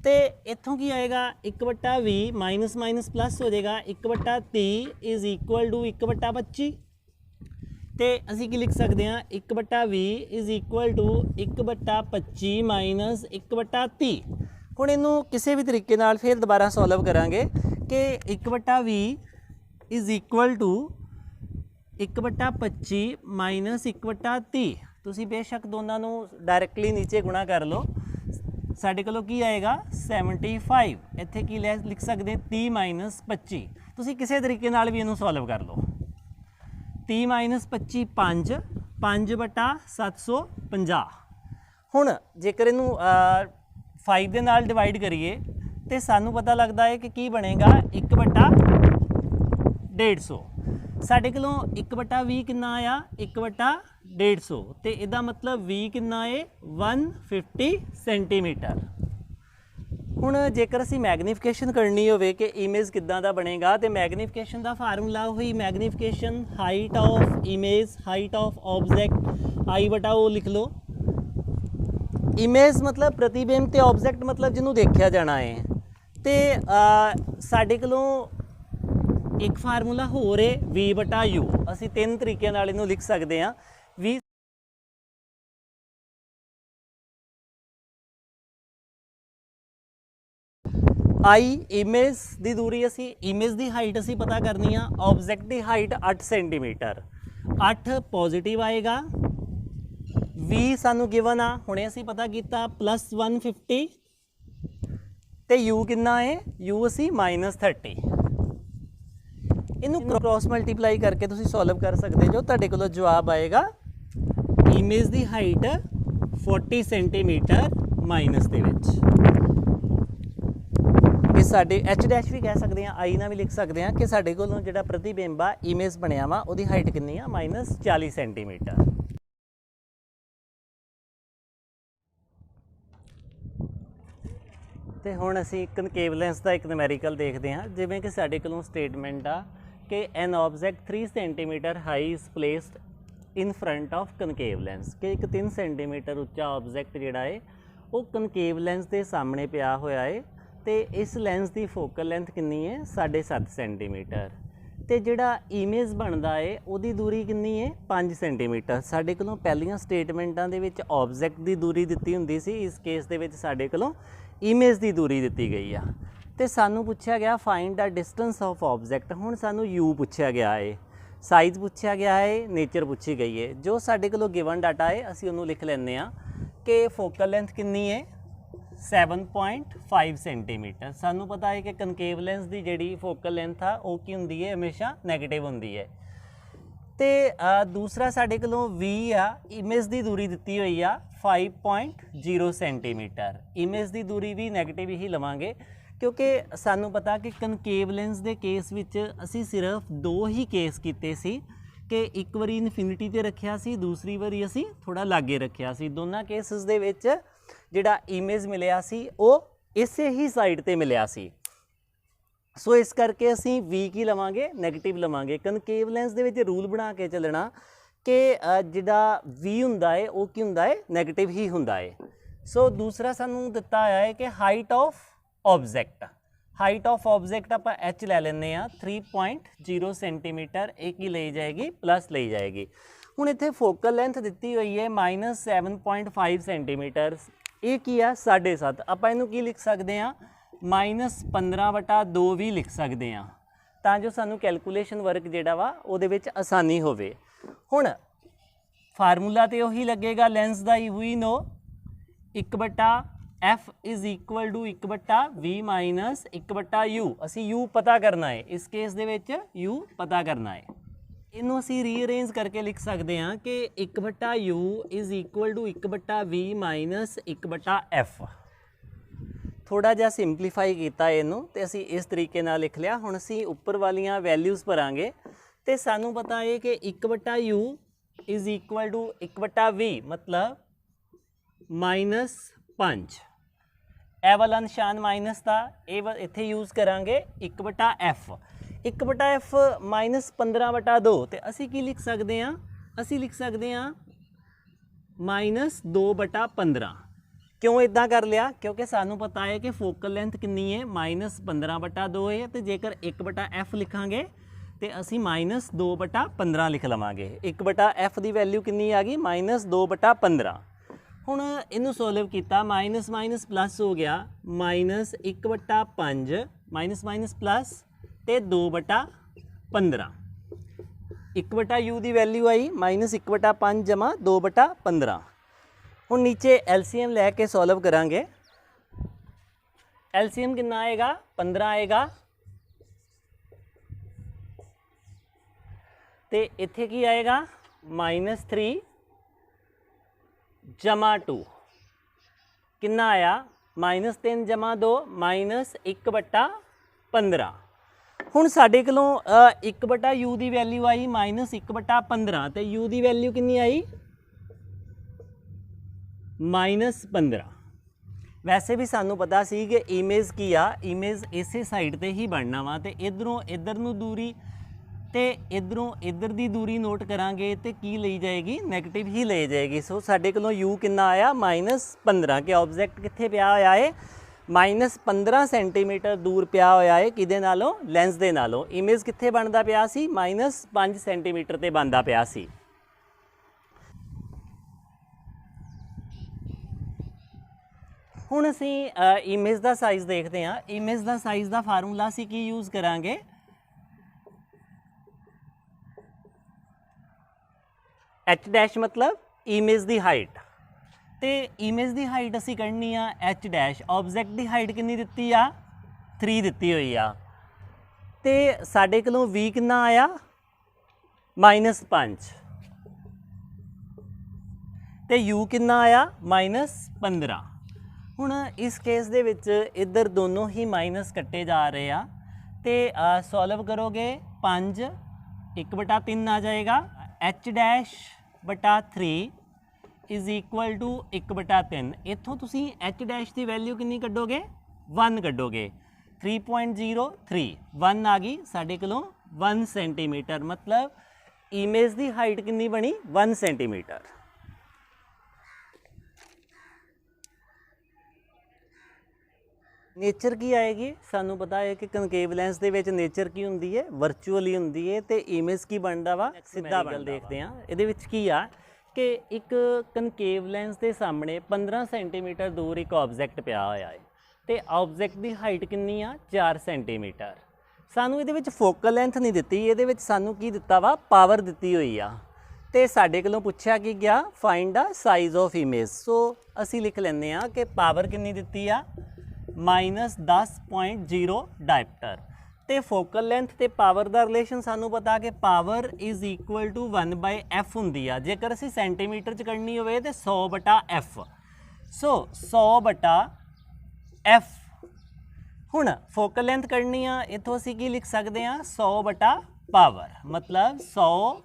S1: तो इत्थों की आएगा 1/v माइनस माइनस प्लस हो जाएगा 1/30 इज इक्वल टू 1/25। तो असी की लिख सकते हैं 1/v is equal to 1/25 minus 1/30। हुण इनू किसी भी तरीके नाल फिर दोबारा सॉल्व करांगे कि 1/v is equal to 1/25 minus 1/30। तुसी बेशक दोनों नू डायरैक्टली नीचे गुणा कर लो। साडे कोलों की आएगा 75। इत्थे की लिख सकते 30 माइनस 25। तुसी किसी तरीके नाल भी इनू सॉल्व कर लो। 30 माइनस 25 5 5/750। हुण जेकर इनू 5 दे नाल डिवाइड करिए तो सानू पता लगता है कि की बनेगा 1/150। साडे कोलों 1/v कितना आया 1/150, तो इसका मतलब v कितना है 150 सेंटीमीटर। हुण जेकर असी मैगनीफिकेशन करनी होवे कि इमेज किद्दां दा बनेगा, तो मैगनीफिकेशन का फार्मूला हुई magnification height of image height of object I/O लिख लो। इमेज मतलब प्रतिबिंब, तो ऑब्जैक्ट मतलब जिन्हों देखा जाना है। तो साडे कोलों एक फार्मूला हो रहे v/u, असी 3 तरीके नाल इनू लिख सकते हैं। v आई इमेज की दूरी असी इमेज की हाइट असी पता करनी आ, ऑब्जैक्ट की हाइट 8 सेंटीमीटर, 8 पॉजिटिव आएगा। v सानू गिवन आ हुणे असी पता किया +150, तो u कितना है u असी -30। इनू क्रॉस मल्टीप्लाई करके तुसी सॉल्व कर सकते जो, तुहाडे कोलों जवाब आएगा इमेज की हाइट 40 सेंटीमीटर माइनस दे विच। कि साडे एच डैश भी कह सकते हैं, आई ना भी लिख सकते हैं कि साडे कोलों जिहड़ा प्रतिबिंब आ इमेज बनिया वा उहदी हाइट कितनी आ -40 सेंटीमीटर। तो हुण असी कनकेव लेंस का एक नमैरिकल देखते हैं। जिवें कि साडे कोलों स्टेटमेंट आ कि an object 3 centimetre high is placed in front of concave lens, कि एक 3 सेंटीमीटर उच्चा ऑब्जैक्ट जिहड़ा है वो कनकेव लेंस के सामने पिया होया है। तो इस लेंस की फोकल लेंथ कितनी है 7.5 सेंटीमीटर। ਤੇ ਜਿਹੜਾ ਇਮੇਜ ਬਣਦਾ ਹੈ ਉਹਦੀ ਦੂਰੀ ਕਿੰਨੀ ਹੈ 5 ਸੈਂਟੀਮੀਟਰ। ਸਾਡੇ ਕੋਲੋਂ ਪਹਿਲੀਆਂ ਸਟੇਟਮੈਂਟਾਂ ਦੇ ਵਿੱਚ ਆਬਜੈਕਟ ਦੀ ਦੂਰੀ ਦਿੱਤੀ ਹੁੰਦੀ ਸੀ, ਇਸ ਕੇਸ ਦੇ ਵਿੱਚ ਸਾਡੇ ਕੋਲੋਂ ਇਮੇਜ ਦੀ ਦੂਰੀ ਦਿੱਤੀ ਗਈ ਆ। ਤੇ ਸਾਨੂੰ ਪੁੱਛਿਆ ਗਿਆ find the distance of object. ਹੁਣ ਸਾਨੂੰ ਯੂ ਪੁੱਛਿਆ ਗਿਆ ਹੈ, ਸਾਈਜ਼ ਪੁੱਛਿਆ ਗਿਆ ਹੈ, ਨੇਚਰ ਪੁੱਛੀ ਗਈ ਹੈ। ਜੋ ਸਾਡੇ ਕੋਲੋਂ ਗਿਵਨ ਡਾਟਾ ਹੈ ਅਸੀਂ ਉਹਨੂੰ ਲਿਖ ਲੈਂਦੇ ਹਾਂ ਕਿ ਫੋਕਲ ਲੈਂਥ ਕਿੰਨੀ ਹੈ 7.5 ਸੈਂਟੀਮੀਟਰ। ਸਾਨੂੰ ਪਤਾ ਹੈ ਕਿ ਕਨਕੇਵ ਲੈਂਸ ਦੀ ਜਿਹੜੀ ਫੋਕਲ ਲੈਂਥ ਆ ਉਹ ਕੀ ਹੁੰਦੀ ਹੈ, ਹਮੇਸ਼ਾ ਨੈਗੇਟਿਵ ਹੁੰਦੀ ਹੈ। ਤੇ ਦੂਸਰਾ ਸਾਡੇ ਕੋਲੋਂ V ਆ, ਇਮੇਜ ਦੀ ਦੂਰੀ ਦਿੱਤੀ ਹੋਈ ਆ 5.0 ਸੈਂਟੀਮੀਟਰ। ਇਮੇਜ ਦੀ ਦੂਰੀ ਵੀ ਨੈਗੇਟਿਵ ਹੀ ਲਵਾਂਗੇ ਕਿਉਂਕਿ ਸਾਨੂੰ ਪਤਾ ਕਿ ਕਨਕੇਵ ਲੈਂਸ ਦੇ ਕੇਸ ਵਿੱਚ ਅਸੀਂ ਸਿਰਫ 2 ਹੀ ਕੇਸ ਕੀਤੇ ਸੀ ਕਿ ਇੱਕ ਵਾਰੀ ਇਨਫਿਨਿਟੀ ਤੇ ਰੱਖਿਆ ਸੀ, ਦੂਸਰੀ ਵਾਰੀ ਅਸੀਂ ਥੋੜਾ ਲਾਗੇ ਰੱਖਿਆ ਸੀ। ਦੋਨਾਂ ਕੇਸਿਸ ਦੇ ਵਿੱਚ ਜਿਹੜਾ ਇਮੇਜ ਮਿਲਿਆ ਸੀ ਉਹ ਇਸੇ ਹੀ ਸਾਈਡ ਤੇ ਮਿਲਿਆ ਸੀ। ਸੋ ਇਸ ਕਰਕੇ ਅਸੀਂ V ਕੀ ਲਵਾਂਗੇ, ਨੈਗੇਟਿਵ ਲਵਾਂਗੇ। ਕਨਕੇਵ ਲੈਂਸ ਦੇ ਵਿੱਚ ਰੂਲ ਬਣਾ ਕੇ ਚੱਲਣਾ ਕਿ ਜਿਹੜਾ V ਹੁੰਦਾ ਹੈ ਉਹ ਕੀ ਹੁੰਦਾ ਹੈ, ਨੈਗੇਟਿਵ ਹੀ ਹੁੰਦਾ ਹੈ। ਸੋ ਦੂਸਰਾ ਸਾਨੂੰ ਦਿੱਤਾ ਹੋਇਆ ਹੈ ਕਿ height of object. Height of object ਆਪਾਂ H ਲੈ ਲੈਂਦੇ ਆ 3.0 ਸੈਂਟੀਮੀਟਰ। ਇਹ ਕੀ ਲਈ ਜਾਏਗੀ, ਪਲੱਸ ਲਈ ਜਾਏਗੀ। ਹੁਣ ਇੱਥੇ ਫੋਕਲ ਲੈਂਥ ਦਿੱਤੀ ਹੋਈ ਹੈ -7.5 ਸੈਂਟੀਮੀਟਰ। ਇਹ ਕੀ ਆ 7.5। ਆਪਾਂ ਇਹਨੂੰ ਕੀ ਲਿਖ ਸਕਦੇ ਹਾਂ -15/2 ਵੀ ਲਿਖ ਸਕਦੇ ਹਾਂ ਤਾਂ ਜੋ ਸਾਨੂੰ ਕੈਲਕੂਲੇਸ਼ਨ ਵਰਕ ਜਿਹੜਾ ਵਾ ਉਹਦੇ ਵਿੱਚ ਆਸਾਨੀ ਹੋਵੇ। ਹੁਣ ਫਾਰਮੂਲਾ ਤੇ ਉਹੀ ਲੱਗੇਗਾ ਲੈਂਸ ਦਾ ਹੀ। We know 1/f is equal to 1/v minus 1/u। ਅਸੀਂ u ਪਤਾ ਕਰਨਾ ਹੈ, ਇਸ ਕੇਸ ਦੇ ਵਿੱਚ u ਪਤਾ ਕਰਨਾ ਹੈ। ਇਹਨੂੰ ਅਸੀਂ ਰੀਅਰੇਂਜ ਕਰਕੇ ਲਿਖ ਸਕਦੇ ਹਾਂ ਕਿ 1/u is equal to 1/v minus 1/f। ਥੋੜਾ ਜਿਹਾ ਸਿੰਪਲੀਫਾਈ ਕੀਤਾ ਇਹਨੂੰ ਤੇ ਅਸੀਂ ਇਸ ਤਰੀਕੇ ਨਾਲ ਲਿਖ ਲਿਆ। ਹੁਣ ਅਸੀਂ ਉੱਪਰ ਵਾਲੀਆਂ ਵੈਲਿਊਜ਼ ਭਰਾਂਗੇ ਤੇ ਸਾਨੂੰ ਪਤਾ ਹੈ ਕਿ 1/u is equal to 1/v ਮਤਲਬ -5। ਇਹ ਵਾਲਾ ਨਿਸ਼ਾਨ ਮਾਈਨਸ ਦਾ ਇਹ ਇੱਥੇ ਯੂਜ਼ ਕਰਾਂਗੇ 1/f। 1/f -15/2 ਤੇ ਅਸੀਂ ਕੀ ਲਿਖ ਸਕਦੇ ਹਾਂ, ਅਸੀਂ ਲਿਖ ਸਕਦੇ ਹਾਂ -2/15। ਕਿਉਂ ਇਦਾਂ ਕਰ ਲਿਆ, ਕਿਉਂਕਿ ਸਾਨੂੰ ਪਤਾ ਹੈ ਕਿ ਫੋਕਲ ਲੈਂਥ ਕਿੰਨੀ ਹੈ -15/2 ਹੈ ਤੇ ਜੇਕਰ 1/f ਲਿਖਾਂਗੇ ਤੇ ਅਸੀਂ -2/15 ਲਿਖ ਲਵਾਂਗੇ। 1/f ਦੀ ਵੈਲਿਊ ਕਿੰਨੀ ਆ ਗਈ -2/15। ਹੁਣ ਇਹਨੂੰ ਸੋਲਵ ਕੀਤਾ, ਮਾਈਨਸ ਮਾਈਨਸ ਪਲੱਸ ਹੋ ਗਿਆ, -1/5 ਮਾਈਨਸ ਪਲੱਸ ਤੇ 2/15। 1/u ਦੀ ਵੈਲਿਊ ਆਈ -1/5 ਜਮਾ 2/15। ਹੁਣ ਨੀਚੇ LCM ਲੈ ਕੇ ਸੋਲਵ ਕਰਾਂਗੇ। LCM ਕਿੰਨਾ ਆਏਗਾ 15 ਆਏਗਾ ਤੇ ਇੱਥੇ ਕੀ ਆਏਗਾ -3 ਜਮਾ 2 ਕਿੰਨਾ ਆਇਆ -3 ਜਮਾ 2 -1/15। ਹੁਣ ਸਾਡੇ ਕੋਲੋਂ 1/u ਦੀ ਵੈਲਿਊ ਆਈ -1/15 ਤੇ u ਦੀ ਵੈਲਿਊ ਕਿੰਨੀ ਆਈ -15। ਵੈਸੇ ਵੀ ਸਾਨੂੰ ਪਤਾ ਸੀ ਕਿ ਇਮੇਜ ਕੀ ਆ, ਇਮੇਜ ਇਸੇ ਸਾਈਡ ਤੇ ਹੀ ਬਣਨਾ ਵਾ ਤੇ ਇਧਰੋਂ ਇਧਰ ਨੂੰ ਦੂਰੀ ਤੇ ਇਧਰੋਂ ਇਧਰ ਦੀ ਦੂਰੀ ਨੋਟ ਕਰਾਂਗੇ ਤੇ ਕੀ ਲਈ ਜਾਏਗੀ, ਨੈਗੇਟਿਵ ਹੀ ਲਈ ਜਾਏਗੀ। ਸੋ ਸਾਡੇ ਕੋਲੋਂ u ਕਿੰਨਾ ਆਇਆ -15 ਕਿ ਆਬਜੈਕਟ ਕਿੱਥੇ ਪਿਆ ਹੋਇਆ ਹੈ -15 ਸੈਂਟੀਮੀਟਰ ਦੂਰ ਪਿਆ ਹੋਇਆ ਹੈ। ਕਿਹਦੇ ਨਾਲੋਂ, ਲੈਂਸ ਦੇ ਨਾਲੋਂ। ਇਮੇਜ ਕਿੱਥੇ ਬਣਦਾ ਪਿਆ ਸੀ -5 ਸੈਂਟੀਮੀਟਰ ਤੇ ਬਣਦਾ ਪਿਆ ਸੀ। ਹੁਣ ਅਸੀਂ ਇਮੇਜ ਦਾ ਸਾਈਜ਼ ਦੇਖਦੇ ਹਾਂ। ਇਮੇਜ ਦਾ ਸਾਈਜ਼ ਦਾ ਫਾਰਮੂਲਾ ਅਸੀਂ ਕੀ ਯੂਜ਼ ਕਰਾਂਗੇ, h' ਮਤਲਬ ਇਮੇਜ ਦੀ ਹਾਈਟ ਤੇ ਇਮੇਜ ਦੀ ਹਾਈਟ ਅਸੀਂ ਕੱਢਣੀ ਆ h'। ਆਬਜੈਕਟ ਦੀ ਹਾਈਟ ਕਿੰਨੀ ਦਿੱਤੀ ਆ 3 ਦਿੱਤੀ ਹੋਈ ਆ ਤੇ ਸਾਡੇ ਕੋਲੋਂ v ਕਿੰਨਾ ਆਇਆ -5 ਤੇ u ਕਿੰਨਾ ਆਇਆ -15। ਹੁਣ ਇਸ ਕੇਸ ਦੇ ਵਿੱਚ ਇੱਧਰ ਦੋਨੋਂ ਹੀ ਮਾਈਨਸ ਕੱਟੇ ਜਾ ਰਹੇ ਆ ਤੇ ਸੋਲਵ ਕਰੋਗੇ 5 1/3 ਆ ਜਾਏਗਾ। h'/3 is equal to 1/3। ਇੱਥੋਂ ਤੁਸੀਂ h' ਦੀ ਵੈਲਿਊ ਕਿੰਨੀ ਕੱਢੋਗੇ 1 ਕੱਢੋਗੇ। 3.03 1 ਆ ਗਈ ਸਾਡੇ ਕੋਲੋਂ 1 ਸੈਂਟੀਮੀਟਰ। ਮਤਲਬ ਇਮੇਜ ਦੀ ਹਾਈਟ ਕਿੰਨੀ ਬਣੀ 1 ਸੈਂਟੀਮੀਟਰ। नेचर की आएगी, सानू पता है कि कनकेव लेंस दे विच नेचर की हुंदी है, वर्चुअली हुंदी है, ते इमेज की बनदा वा सीधा बनदा। देखते हैं इहदे विच की आ कि एक कनकेव लेंस के सामने 15 सेंटीमीटर दूर एक ऑब्जैक्ट पिया होया है, तो ऑब्जैक्ट की हाइट कितनी आ 4 सेंटीमीटर। सानू इहदे विच फोकल लेंथ नहीं दित्ती, इहदे विच सानू की दित्ता वा पावर दित्ती हुई आ, ते साडे कोलों पुछया कि गया find the size of image. So असी लिख लैंदे आ कि पावर कितनी दित्ती आ -10.0 डायप्टर, तो फोकल लेंथ ते पावर का रिलेशन सानू पता कि power is equal to 1/f होंदी आ। जेकर असी सेंटीमीटर च करनी होवे तो 100/f, सो 100/f। हुण फोकल लेंथ करनी आ, इत्थों असी की लिख सकते हैं 100/पावर, मतलब 100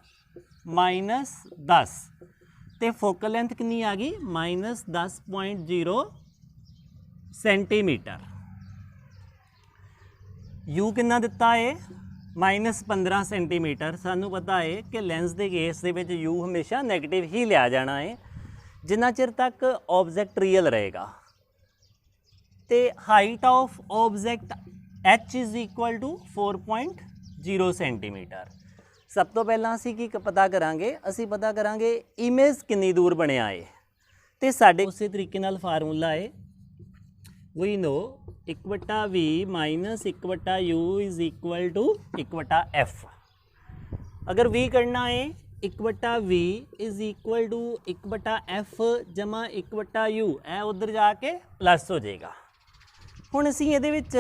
S1: - 10, तो फोकल लेंथ कितनी आ गई -10.0 सेंटीमीटर। यू कितना दिता है -15 सेंटीमीटर। सानू पता है कि लेंस के केस दे विच यू हमेशा नैगेटिव ही लिया जाना है जिन्ना चिर तक ऑब्जैक्ट रियल रहेगा। तो height of object H is equal to 4.0 centimetre. सब तो पहला असी की पता करांगे, असी पता करांगे इमेज कितनी दूर बनया है, तो साडे उस तरीके नाल फार्मूला है we know 1/v - 1/u is equal to 1/f। अगर v करना है 1/v is equal to 1/f जमा 1/u, ए उधर जाके प्लस हो जाएगा। हुण असीं इहदे विच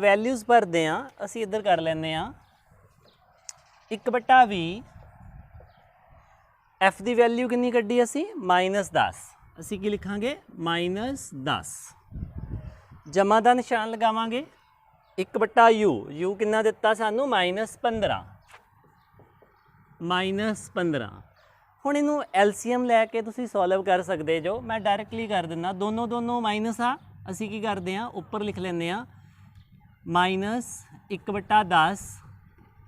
S1: वैल्यूज़ भरदे हां, असीं इधर कर लैंदे हां 1/v, f की वैल्यू कितनी कड्ढी असीं -10, असीं की लिखांगे -10 जमा का निशान लगावांगे 1/u, u कितना दिता सानू -15 हुण इनू LCM लैके तुसीं सॉल्व कर सकते जो, मैं डायरैक्टली कर दिना, दोनों माइनस आ, असीं की करते हैं उपर लिख लेंगे -1/10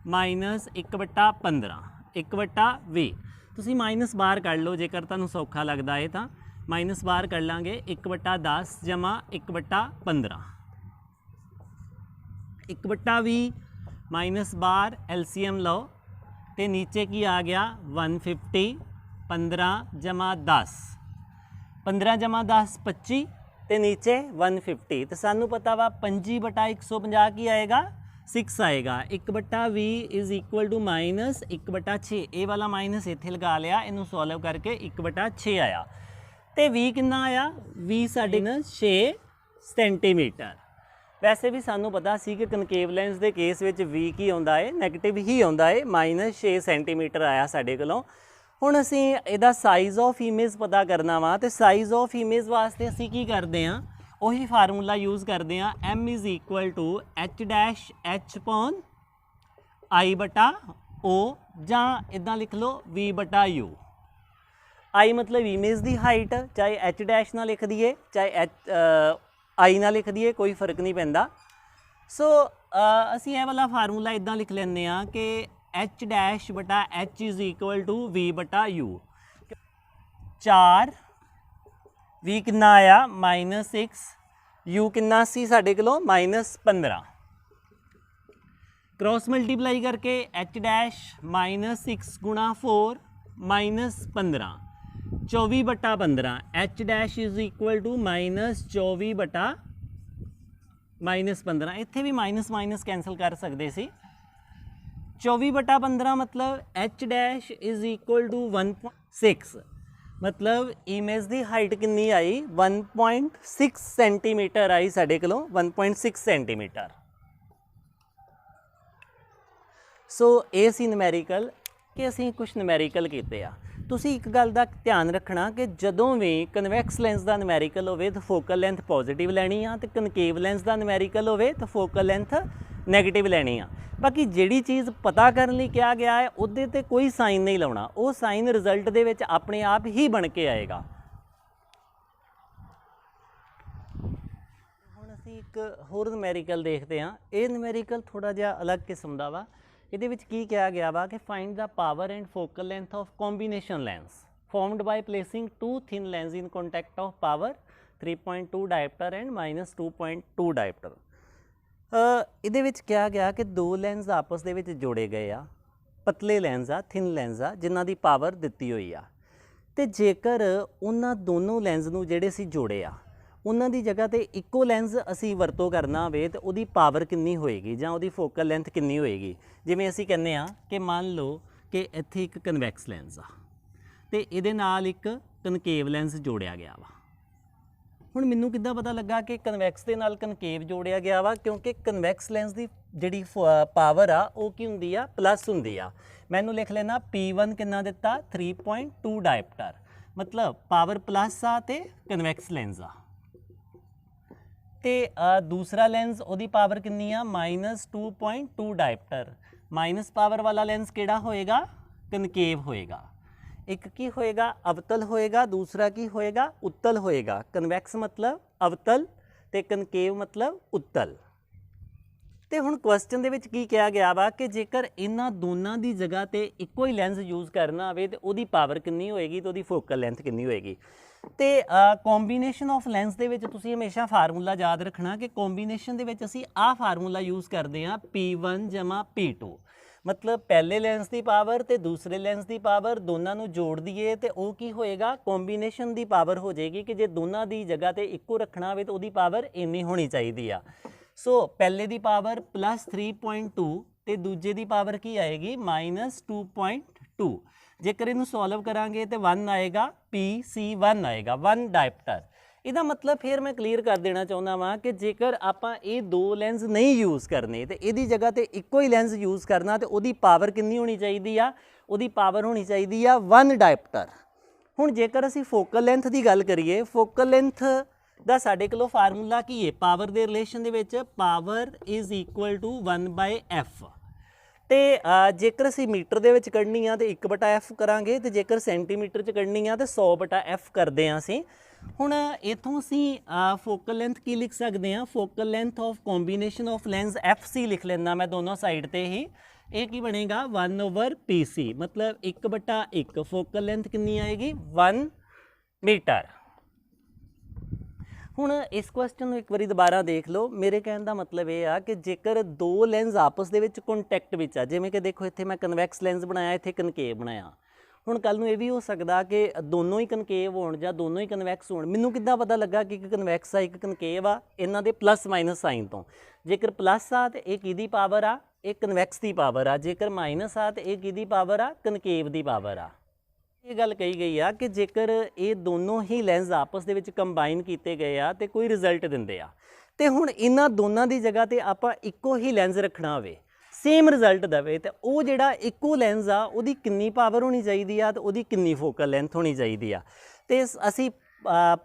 S1: -1/15 1/v। तुसीं माइनस बाहर कढ़ लो जेकर तुहानूं सौखा लगता है तो माइनस बाहर कर लाँगे 1/10 जमा 1/15 1/v माइनस बार LCM लो तो नीचे की आ गया 150 15 जमा 10 15 जमा 10 25 तो नीचे 150, तो सानू पता वा 25/150 की आएगा 6 आएगा। 1/v इज इक्वल टू -1/6, ये वाला माइनस इत्थे लगा लिया, इनू सॉल्व करके 1/6 आया। तो v कितना आया, v साढ़े 6 सेंटीमीटर। वैसे भी सानू पता सी कि कनकेव लेंस के केस में v की आउंदा है नैगेटिव ही आउंदा है, -6 सेंटीमीटर आया साढ़े कोलों। हुण असीं इहदा साइज़ ऑफ इमेज पता करना वा, तो साइज़ ऑफ इमेज वास्ते असीं की करते हैं, उही फार्मूला यूज़ करते हैं m is equal to h-h/i/o, जां इदां लिख लो v/u। आई मतलब इमेज की हाइट, चाहे h- ना लिख दिए चाहे आई ना लिख दिए, कोई फर्क नहीं पैंदा। सो असीं यह वाला फार्मूला इदां लिख लैंदे आ कि h' is equal to v/u। 4 v कितना आया -6, u कितना सी साढ़े कोलों -15, क्रॉस मल्टीप्लाई करके h' -6 गुणा 4 -15 24/15 h' इज इक्वल टू -24/-15। इत्थे भी माइनस माइनस कैंसल कर सकते सी। 24/15 मतलब h' इज इक्वल टू 1.6, मतलब इमेज की हाइट कितनी आई 1.6 सेंटीमीटर आई साढ़े कोलों 1.6 सेंटीमीटर। सो ये सी नमैरिकल कि असीं कुछ नमैरिकल कीते आ। तुसीं एक गल दा ध्यान रखना कि जदों भी कन्वैक्स लेंस का नमैरिकल होवे तो फोकल लेंथ पॉजिटिव लैनी आ, तो कनकेव लेंस का नमैरिकल होवे तो फोकल लेंथ नैगेटिव लैनी आ। बाकी जिहड़ी चीज़ पता करने लई कहा गया है उहदे ते कोई साइन नहीं लाउणा, वो साइन रिजल्ट दे विच अपने आप ही बन के आएगा। हुण असीं एक होर नमैरिकल देखते हैं, ये नमैरिकल थोड़ा जिहा अलग किस्म दा वा। ਇਹਦੇ ਵਿੱਚ ਕੀ ਕਿਹਾ ਗਿਆ ਵਾ कि find the power and focal length of combination lens formed by placing 2 thin lens in contact of power 3.2 dioptre and -2.2 dioptre. ਇਹਦੇ ਵਿੱਚ ਕਿਹਾ ਗਿਆ ਕਿ ਦੋ ਲੈਂਸ ਆਪਸ ਦੇ ਵਿੱਚ ਜੋੜੇ ਗਏ ਆ, ਪਤਲੇ ਲੈਂਸ ਆ, ਥਿਨ ਲੈਂਸ ਆ, ਜਿਨ੍ਹਾਂ ਦੀ ਪਾਵਰ ਦਿੱਤੀ ਹੋਈ ਆ। ਤੇ ਜੇਕਰ ਉਹਨਾਂ ਦੋਨੋਂ ਲੈਂਸ ਨੂੰ ਜਿਹੜੇ ਅਸੀਂ ਜੋੜੇ ਆ, ਉਹਨਾਂ ਦੀ ਜਗ੍ਹਾ ਤੇ ਇੱਕੋ ਲੈਂਸ ਅਸੀਂ ਵਰਤੋਂ ਕਰਨਾ ਹੋਵੇ ਤਾਂ ਉਹਦੀ ਪਾਵਰ ਕਿੰਨੀ ਹੋਏਗੀ ਜਾਂ ਉਹਦੀ ਫੋਕਲ ਲੈਂਥ ਕਿੰਨੀ ਹੋਏਗੀ। ਜਿਵੇਂ ਅਸੀਂ ਕਹਿੰਦੇ ਆ ਕਿ ਮੰਨ ਲਓ ਕਿ ਇੱਥੇ ਇੱਕ ਕਨਵੈਕਸ ਲੈਂਸ ਆ ਤੇ ਇਹਦੇ ਨਾਲ ਇੱਕ ਕਨਕੇਵ ਲੈਂਸ ਜੋੜਿਆ ਗਿਆ ਵਾ। ਹੁਣ ਮੈਨੂੰ ਕਿੱਦਾਂ ਪਤਾ ਲੱਗਾ ਕਿ ਕਨਵੈਕਸ ਦੇ ਨਾਲ ਕਨਕੇਵ ਜੋੜਿਆ ਗਿਆ ਵਾ? ਕਿਉਂਕਿ ਕਨਵੈਕਸ ਲੈਂਸ ਦੀ ਜਿਹੜੀ ਪਾਵਰ ਆ ਉਹ ਕੀ ਹੁੰਦੀ ਆ? ਪਲੱਸ ਹੁੰਦੀ ਆ। ਮੈਨੂੰ ਲਿਖ ਲੈਣਾ P1 ਕਿੰਨਾ ਦਿੱਤਾ? 3.2 ਡਾਇਪਟਰ, ਮਤਲਬ ਪਾਵਰ ਪਲੱਸ ਆ ਤੇ ਕਨਵੈਕਸ ਲੈਂਸ ਆ। ਤੇ ਦੂਸਰਾ ਲੈਂਸ ਉਹਦੀ ਪਾਵਰ ਕਿੰਨੀ ਆ? -2.2 ਡਾਇਪਟਰ। ਮਾਈਨਸ ਪਾਵਰ ਵਾਲਾ ਲੈਂਸ ਕਿਹੜਾ ਹੋਏਗਾ? ਕਨਕੇਵ ਹੋਏਗਾ। ਇੱਕ ਕੀ ਹੋਏਗਾ? ਅਵਤਲ ਹੋਏਗਾ, ਦੂਸਰਾ ਕੀ ਹੋਏਗਾ? ਉੱਤਲ ਹੋਏਗਾ। ਕਨਵੈਕਸ ਮਤਲਬ ਅਵਤਲ ਤੇ ਕਨਕੇਵ ਮਤਲਬ ਉੱਤਲ। ਤੇ ਹੁਣ ਕੁਐਸਚਨ ਦੇ ਵਿੱਚ ਕੀ ਕਿਹਾ ਗਿਆ ਵਾ ਕਿ ਜੇਕਰ ਇਹਨਾਂ ਦੋਨਾਂ ਦੀ ਜਗ੍ਹਾ ਤੇ ਇੱਕੋ ਹੀ ਲੈਂਸ ਯੂਜ਼ ਕਰਨਾ ਹੋਵੇ ਤੇ ਉਹਦੀ ਪਾਵਰ ਕਿੰਨੀ ਹੋਏਗੀ ਤੇ ਉਹਦੀ ਫੋਕਲ ਲੈਂਥ ਕਿੰਨੀ ਹੋਏਗੀ। ਤੇ ਕੰਬੀਨੇਸ਼ਨ ਆਫ ਲੈਂਸ ਦੇ ਵਿੱਚ ਤੁਸੀਂ ਹਮੇਸ਼ਾ ਫਾਰਮੂਲਾ ਯਾਦ ਰੱਖਣਾ ਕਿ ਕੰਬੀਨੇਸ਼ਨ ਦੇ ਵਿੱਚ ਅਸੀਂ ਆਹ ਫਾਰਮੂਲਾ ਯੂਜ਼ ਕਰਦੇ ਹਾਂ P1 ਜਮਾ P2, ਮਤਲਬ ਪਹਿਲੇ ਲੈਂਸ ਦੀ ਪਾਵਰ ਤੇ ਦੂਸਰੇ ਲੈਂਸ ਦੀ ਪਾਵਰ ਦੋਨਾਂ ਨੂੰ ਜੋੜ ਦਈਏ ਤੇ ਉਹ ਕੀ ਹੋਏਗਾ? ਕੰਬੀਨੇਸ਼ਨ ਦੀ ਪਾਵਰ ਹੋ ਜਾਏਗੀ ਕਿ ਜੇ ਦੋਨਾਂ ਦੀ ਜਗ੍ਹਾ ਤੇ ਇੱਕੋ ਰੱਖਣਾ ਹੋਵੇ ਤਾਂ ਉਹਦੀ ਪਾਵਰ ਇੰਨੀ ਹੋਣੀ ਚਾਹੀਦੀ ਆ। ਸੋ ਪਹਿਲੇ ਦੀ ਪਾਵਰ +3.2 ਤੇ ਦੂਜੇ ਦੀ ਪਾਵਰ ਕੀ ਆਏਗੀ? -2.2। ਜੇਕਰ ਇਹਨੂੰ ਸੋਲਵ ਕਰਾਂਗੇ ਤੇ 1 ਆਏਗਾ, PC1 ਆਏਗਾ, 1 ਡਾਇਪਟਰ। ਇਹਦਾ ਮਤਲਬ ਫਿਰ ਮੈਂ ਕਲੀਅਰ ਕਰ ਦੇਣਾ ਚਾਹੁੰਦਾ ਵਾਂ ਕਿ ਜੇਕਰ ਆਪਾਂ ਇਹ ਦੋ ਲੈਂਸ ਨਹੀਂ ਯੂਜ਼ ਕਰਨੇ ਤੇ ਇਹਦੀ ਜਗ੍ਹਾ ਤੇ ਇੱਕੋ ਹੀ ਲੈਂਸ ਯੂਜ਼ ਕਰਨਾ ਤੇ ਉਹਦੀ ਪਾਵਰ ਕਿੰਨੀ ਹੋਣੀ ਚਾਹੀਦੀ ਆ? ਉਹਦੀ ਪਾਵਰ ਹੋਣੀ ਚਾਹੀਦੀ ਆ 1 ਡਾਇਪਟਰ। ਹੁਣ ਜੇਕਰ ਅਸੀਂ ਫੋਕਲ ਲੈਂਥ ਦੀ ਗੱਲ ਕਰੀਏ, ਫੋਕਲ ਲੈਂਥ ਦਾ ਸਾਡੇ ਕੋਲ ਫਾਰਮੂਲਾ ਕੀ ਹੈ? ਪਾਵਰ ਦੇ ਰਿਲੇਸ਼ਨ ਦੇ ਵਿੱਚ power is equal to 1/f। ਤੇ ਜੇਕਰ ਅਸੀਂ ਮੀਟਰ ਦੇ ਵਿੱਚ ਕੱਢਣੀ ਆ ਤੇ 1/f ਕਰਾਂਗੇ ਤੇ ਜੇਕਰ ਸੈਂਟੀਮੀਟਰ 'ਚ ਕੱਢਣੀ ਆ ਤੇ 100/f ਕਰਦੇ ਆ ਅਸੀਂ। ਹੁਣ ਇੱਥੋਂ ਅਸੀਂ ਫੋਕਲ ਲੈਂਥ ਕੀ ਲਿਖ ਸਕਦੇ ਹਾਂ? Focal length of combination of lens FC ਲਿਖ ਲੈਂਦਾ ਮੈਂ ਦੋਨੋਂ ਸਾਈਡ ਤੇ ਹੀ। ਇਹ ਕੀ ਬਣੇਗਾ? 1/PC, ਮਤਲਬ 1/1। ਫੋਕਲ ਲੈਂਥ ਕਿੰਨੀ ਆਏਗੀ? 1 ਮੀਟਰ। ਹੁਣ ਇਸ ਕੁਐਸਚਨ ਨੂੰ ਇੱਕ ਵਾਰੀ ਦੁਬਾਰਾ ਦੇਖ ਲਓ। ਮੇਰੇ ਕਹਿਣ ਦਾ ਮਤਲਬ ਇਹ ਆ ਕਿ ਜੇਕਰ ਦੋ ਲੈਂਸ ਆਪਸ ਦੇ ਵਿੱਚ ਕੰਟੈਕਟ ਵਿੱਚ ਆ, ਜਿਵੇਂ ਕਿ ਦੇਖੋ ਇੱਥੇ ਮੈਂ ਕਨਵੈਕਸ ਲੈਂਸ ਬਣਾਇਆ, ਇੱਥੇ ਕਨਕੇਵ ਬਣਾਇਆ। ਹੁਣ ਕੱਲ ਨੂੰ ਇਹ ਵੀ ਹੋ ਸਕਦਾ ਕਿ ਦੋਨੋਂ ਹੀ ਕਨਕੇਵ ਹੋਣ ਜਾਂ ਦੋਨੋਂ ਹੀ ਕਨਵੈਕਸ ਹੋਣ। ਮੈਨੂੰ ਕਿੱਦਾਂ ਪਤਾ ਲੱਗਾ ਕਿ ਇੱਕ ਕਨਵੈਕਸ ਆ ਇੱਕ ਕਨਕੇਵ ਆ? ਇਹਨਾਂ ਦੇ ਪਲੱਸ ਮਾਈਨਸ ਸਾਈਨ ਤੋਂ। ਜੇਕਰ ਪਲੱਸ ਆ ਤੇ ਇਹ ਕਿਹਦੀ ਪਾਵਰ ਆ? ਇਹ ਕਨਵੈਕਸ ਦੀ ਪਾਵਰ ਆ। ਜੇਕਰ ਮਾਈਨਸ ਆ ਤੇ ਇਹ ਕਿਹਦੀ ਪਾਵਰ ਆ? ਕਨਕੇਵ ਦੀ ਪਾਵਰ ਆ। ਇਹ ਗੱਲ ਕਹੀ ਗਈ ਆ ਕਿ ਜੇਕਰ ਇਹ ਦੋਨੋਂ ਹੀ ਲੈਂਸ ਆਪਸ ਦੇ ਵਿੱਚ ਕੰਬਾਈਨ ਕੀਤੇ ਗਏ ਆ ਤੇ ਕੋਈ ਰਿਜ਼ਲਟ ਦਿੰਦੇ ਆ। ਤੇ ਹੁਣ ਇਹਨਾਂ ਦੋਨਾਂ ਦੀ ਜਗ੍ਹਾ ਤੇ ਆਪਾਂ ਇੱਕੋ ਹੀ ਲੈਂਸ ਰੱਖਣਾ ਹੋਵੇ, ਸੇਮ ਰਿਜ਼ਲਟ ਦੇਵੇ, ਤੇ ਉਹ ਜਿਹੜਾ ਇੱਕੋ ਲੈਂਸ ਆ ਉਹਦੀ ਕਿੰਨੀ ਪਾਵਰ ਹੋਣੀ ਚਾਹੀਦੀ ਆ ਤੇ ਉਹਦੀ ਕਿੰਨੀ ਫੋਕਲ ਲੈਂਥ ਹੋਣੀ ਚਾਹੀਦੀ ਆ। ਤੇ ਅਸੀਂ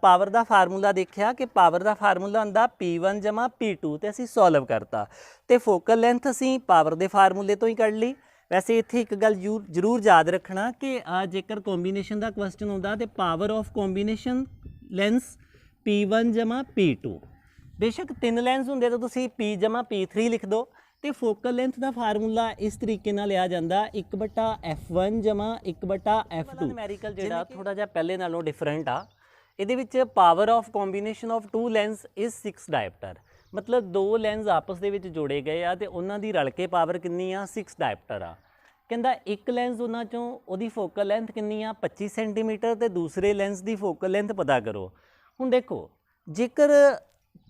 S1: ਪਾਵਰ ਦਾ ਫਾਰਮੂਲਾ ਦੇਖਿਆ ਕਿ ਪਾਵਰ ਦਾ ਫਾਰਮੂਲਾ ਹੁੰਦਾ P1 ਜਮਾ P2 ਤੇ ਅਸੀਂ ਸੋਲਵ ਕਰਤਾ। ਤੇ ਫੋਕਲ ਲੈਂਥ ਅਸੀਂ ਪਾਵਰ ਦੇ ਫਾਰਮੂਲੇ ਤੋਂ ਹੀ ਕੱਢ ਲਈ। ਵੈਸੇ ਇੱਥੇ ਇੱਕ ਗੱਲ ਜ਼ਰੂਰ ਯਾਦ ਰੱਖਣਾ ਕਿ ਜੇਕਰ ਕੰਬੀਨੇਸ਼ਨ ਦਾ ਕੁਐਸਚਨ ਹੁੰਦਾ ਤੇ power of combination lens P1 ਜਮਾ P2। ਬੇਸ਼ੱਕ 3 ਲੈਂਸ ਹੁੰਦੇ ਤਾਂ ਤੁਸੀਂ P ਜਮਾ P3 ਲਿਖ ਦਿਓ। ਤੇ ਫੋਕਲ ਲੈਂਥ ਦਾ ਫਾਰਮੂਲਾ ਇਸ ਤਰੀਕੇ ਨਾਲ ਲਿਆ ਜਾਂਦਾ 1/f1 ਜਮਾ 1/f2। ਨੂਮੈਰੀਕਲ ਜਿਹੜਾ ਥੋੜਾ ਜਿਹਾ ਪਹਿਲੇ ਨਾਲੋਂ ਡਿਫਰੈਂਟ ਆ। ਇਹਦੇ ਵਿੱਚ power of combination of 2 lens is 6 ਡਾਇਪਟਰ, ਮਤਲਬ ਦੋ ਲੈਂਸ ਆਪਸ ਦੇ ਵਿੱਚ ਜੋੜੇ ਗਏ ਆ ਤੇ ਉਹਨਾਂ ਦੀ ਰਲ ਕੇ ਪਾਵਰ ਕਿੰਨੀ ਆ? 6 ਡਾਇਪਟਰ ਆ। ਕਹਿੰਦਾ ਇੱਕ ਲੈਂਸ ਉਹਨਾਂ ਚੋਂ ਉਹਦੀ ਫੋਕਲ ਲੈਂਥ ਕਿੰਨੀ ਆ? 25 ਸੈਂਟੀਮੀਟਰ ਤੇ ਦੂਸਰੇ ਲੈਂਸ ਦੀ ਫੋਕਲ ਲੈਂਥ ਪਤਾ ਕਰੋ। ਹੁਣ ਦੇਖੋ ਜੇਕਰ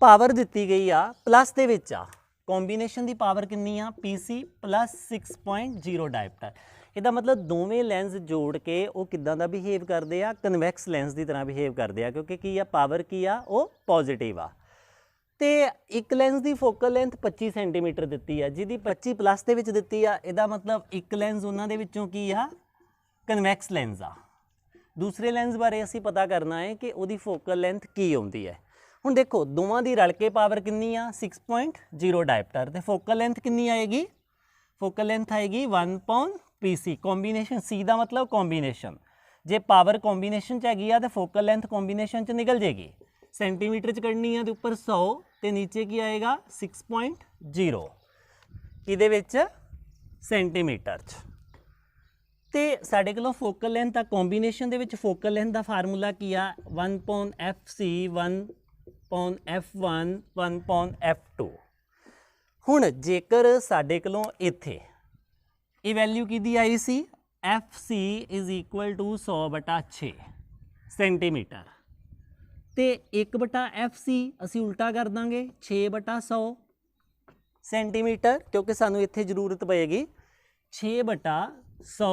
S1: ਪਾਵਰ ਦਿੱਤੀ ਗਈ ਆ ਪਲੱਸ ਦੇ ਵਿੱਚ ਆ, ਕੰਬੀਨੇਸ਼ਨ ਦੀ ਪਾਵਰ ਕਿੰਨੀ ਆ? PC + 6.0 ਡਾਇਪਟਰ। ਇਹਦਾ ਮਤਲਬ ਦੋਵੇਂ ਲੈਂਸ ਜੋੜ ਕੇ ਉਹ ਕਿੱਦਾਂ ਦਾ ਬਿਹੇਵ ਕਰਦੇ ਆ? ਕਨਵੈਕਸ ਲੈਂਸ ਦੀ ਤਰ੍ਹਾਂ ਬਿਹੇਵ ਕਰਦੇ ਆ, ਕਿਉਂਕਿ ਕੀ ਆ? ਪਾਵਰ ਕੀ ਆ? ਉਹ ਪੋਜ਼ਿਟਿਵ ਆ। ਤੇ ਇੱਕ ਲੈਂਸ ਦੀ ਫੋਕਲ ਲੈਂਥ 25 ਸੈਂਟੀਮੀਟਰ ਦਿੱਤੀ ਆ, ਜਿਹਦੀ 25 ਪਲੱਸ ਦੇ ਵਿੱਚ ਦਿੱਤੀ ਆ। ਇਹਦਾ ਮਤਲਬ ਇੱਕ ਲੈਂਸ ਉਹਨਾਂ ਦੇ ਵਿੱਚੋਂ ਕੀ ਆ? ਕਨਵੈਕਸ ਲੈਂਸ ਆ। ਦੂਸਰੇ ਲੈਂਸ ਬਾਰੇ ਅਸੀਂ ਪਤਾ ਕਰਨਾ ਹੈ ਕਿ ਉਹਦੀ ਫੋਕਲ ਲੈਂਥ ਕੀ ਆਉਂਦੀ ਹੈ। ਹੁਣ ਦੇਖੋ ਦੋਵਾਂ ਦੀ ਰਲ ਕੇ ਪਾਵਰ ਕਿੰਨੀ ਆ? 6.0 ਡਾਇਪਟਰ। ਤੇ ਫੋਕਲ ਲੈਂਥ ਕਿੰਨੀ ਆਏਗੀ? ਫੋਕਲ ਲੈਂਥ ਆਏਗੀ 1/PC। ਕੰਬੀਨੇਸ਼ਨ C ਦਾ ਮਤਲਬ ਕੰਬੀਨੇਸ਼ਨ। ਜੇ ਪਾਵਰ ਕੰਬੀਨੇਸ਼ਨ 'ਚ ਹੈਗੀ ਆ ਤੇ ਫੋਕਲ ਲੈਂਥ ਕੰਬੀਨੇਸ਼ਨ 'ਚ ਨਿਕਲ ਜੇਗੀ। ਸੈਂਟੀਮੀਟਰ 'ਚ ਕੱਢਣੀ ਆ ਤੇ ਉੱਪਰ 100 ਤੇ ਨੀਚੇ ਕੀ ਆਏਗਾ? 6.0। ਇਹਦੇ ਵਿੱਚ ਸੈਂਟੀਮੀਟਰ 'ਚ। ਤੇ ਸਾਡੇ ਕੋਲੋਂ ਫੋਕਲ ਲੈਂਥ ਆ ਕੰਬੀਨੇਸ਼ਨ ਦੇ ਵਿੱਚ। ਫੋਕਲ ਲੈਂਥ ਦਾ ਫਾਰਮੂਲਾ ਕੀ ਆ? 1/FC 1 ਪੌਨ F1 1 ਪੌਨ F2। ਹੁਣ ਜੇਕਰ ਸਾਡੇ ਕੋਲੋਂ ਇੱਥੇ ਇਹ ਵੈਲਿਊ ਕਿਹਦੀ ਆਈ ਸੀ FC is equal to 100/6 centimetre, ਤੇ 1/FC ਅਸੀਂ ਉਲਟਾ ਕਰ ਦਾਂਗੇ 6/100 ਸੈਂਟੀਮੀਟਰ, ਕਿਉਂਕਿ ਸਾਨੂੰ ਇੱਥੇ ਜ਼ਰੂਰਤ ਪਏਗੀ 6/100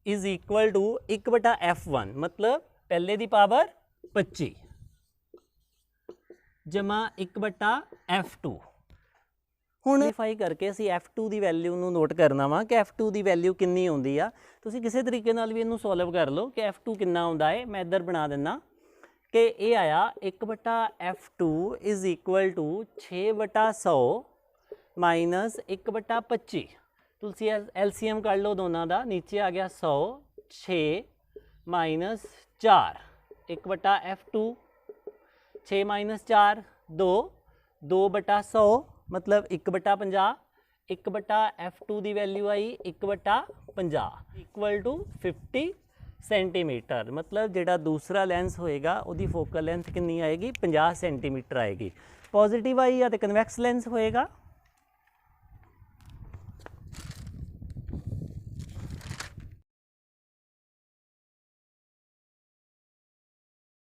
S1: ਇਜ਼ ਇਕੁਅਲ ਟੂ 1/F1 ਮਤਲਬ ਪਹਿਲੇ ਦੀ ਪਾਵਰ 25 ਜਮਾ 1/F2। ਹੁਣ ਵੈਰੀਫਾਈ ਕਰਕੇ ਅਸੀਂ F2 ਦੀ ਵੈਲਿਊ ਨੂੰ ਨੋਟ ਕਰਨਾ ਵਾ ਕਿ F2 ਦੀ ਵੈਲਿਊ ਕਿੰਨੀ ਆਉਂਦੀ ਆ। ਤੁਸੀਂ ਕਿਸੇ ਤਰੀਕੇ ਨਾਲ ਵੀ ਇਹਨੂੰ ਸੋਲਵ ਕਰ ਲਓ ਕਿ F2 ਕਿੰਨਾ ਆਉਂਦਾ ਹੈ। ਮੈਂ ਇੱਧਰ ਬਣਾ ਦਿੰਦਾ ਕਿ ਇਹ ਆਇਆ 1/F2 is equal to 6/100 minus 1/25। ਤੁਸੀਂ LCM ਕੱਢ ਲਓ ਦੋਨਾਂ ਦਾ, ਨੀਚੇ ਆ ਗਿਆ 100 6 ਮਾਈਨਸ 4 1/F2 6 ਮਾਈਨਸ 4 2 2/100 ਮਤਲਬ 1/50 1/F2 ਦੀ ਵੈਲਿਊ ਆਈ 1/50 ਇਕੁਅਲ ਟੂ 50 ਸੈਂਟੀਮੀਟਰ। ਮਤਲਬ ਜਿਹੜਾ ਦੂਸਰਾ ਲੈਂਸ ਹੋਏਗਾ ਉਹਦੀ ਫੋਕਲ ਲੈਂਥ ਕਿੰਨੀ ਆਏਗੀ 50 ਸੈਂਟੀਮੀਟਰ ਆਏਗੀ। ਪੋਜ਼ੀਟਿਵ ਆਈ ਆ ਤੇ ਕਨਵੈਕਸ ਲੈਂਸ ਹੋਏਗਾ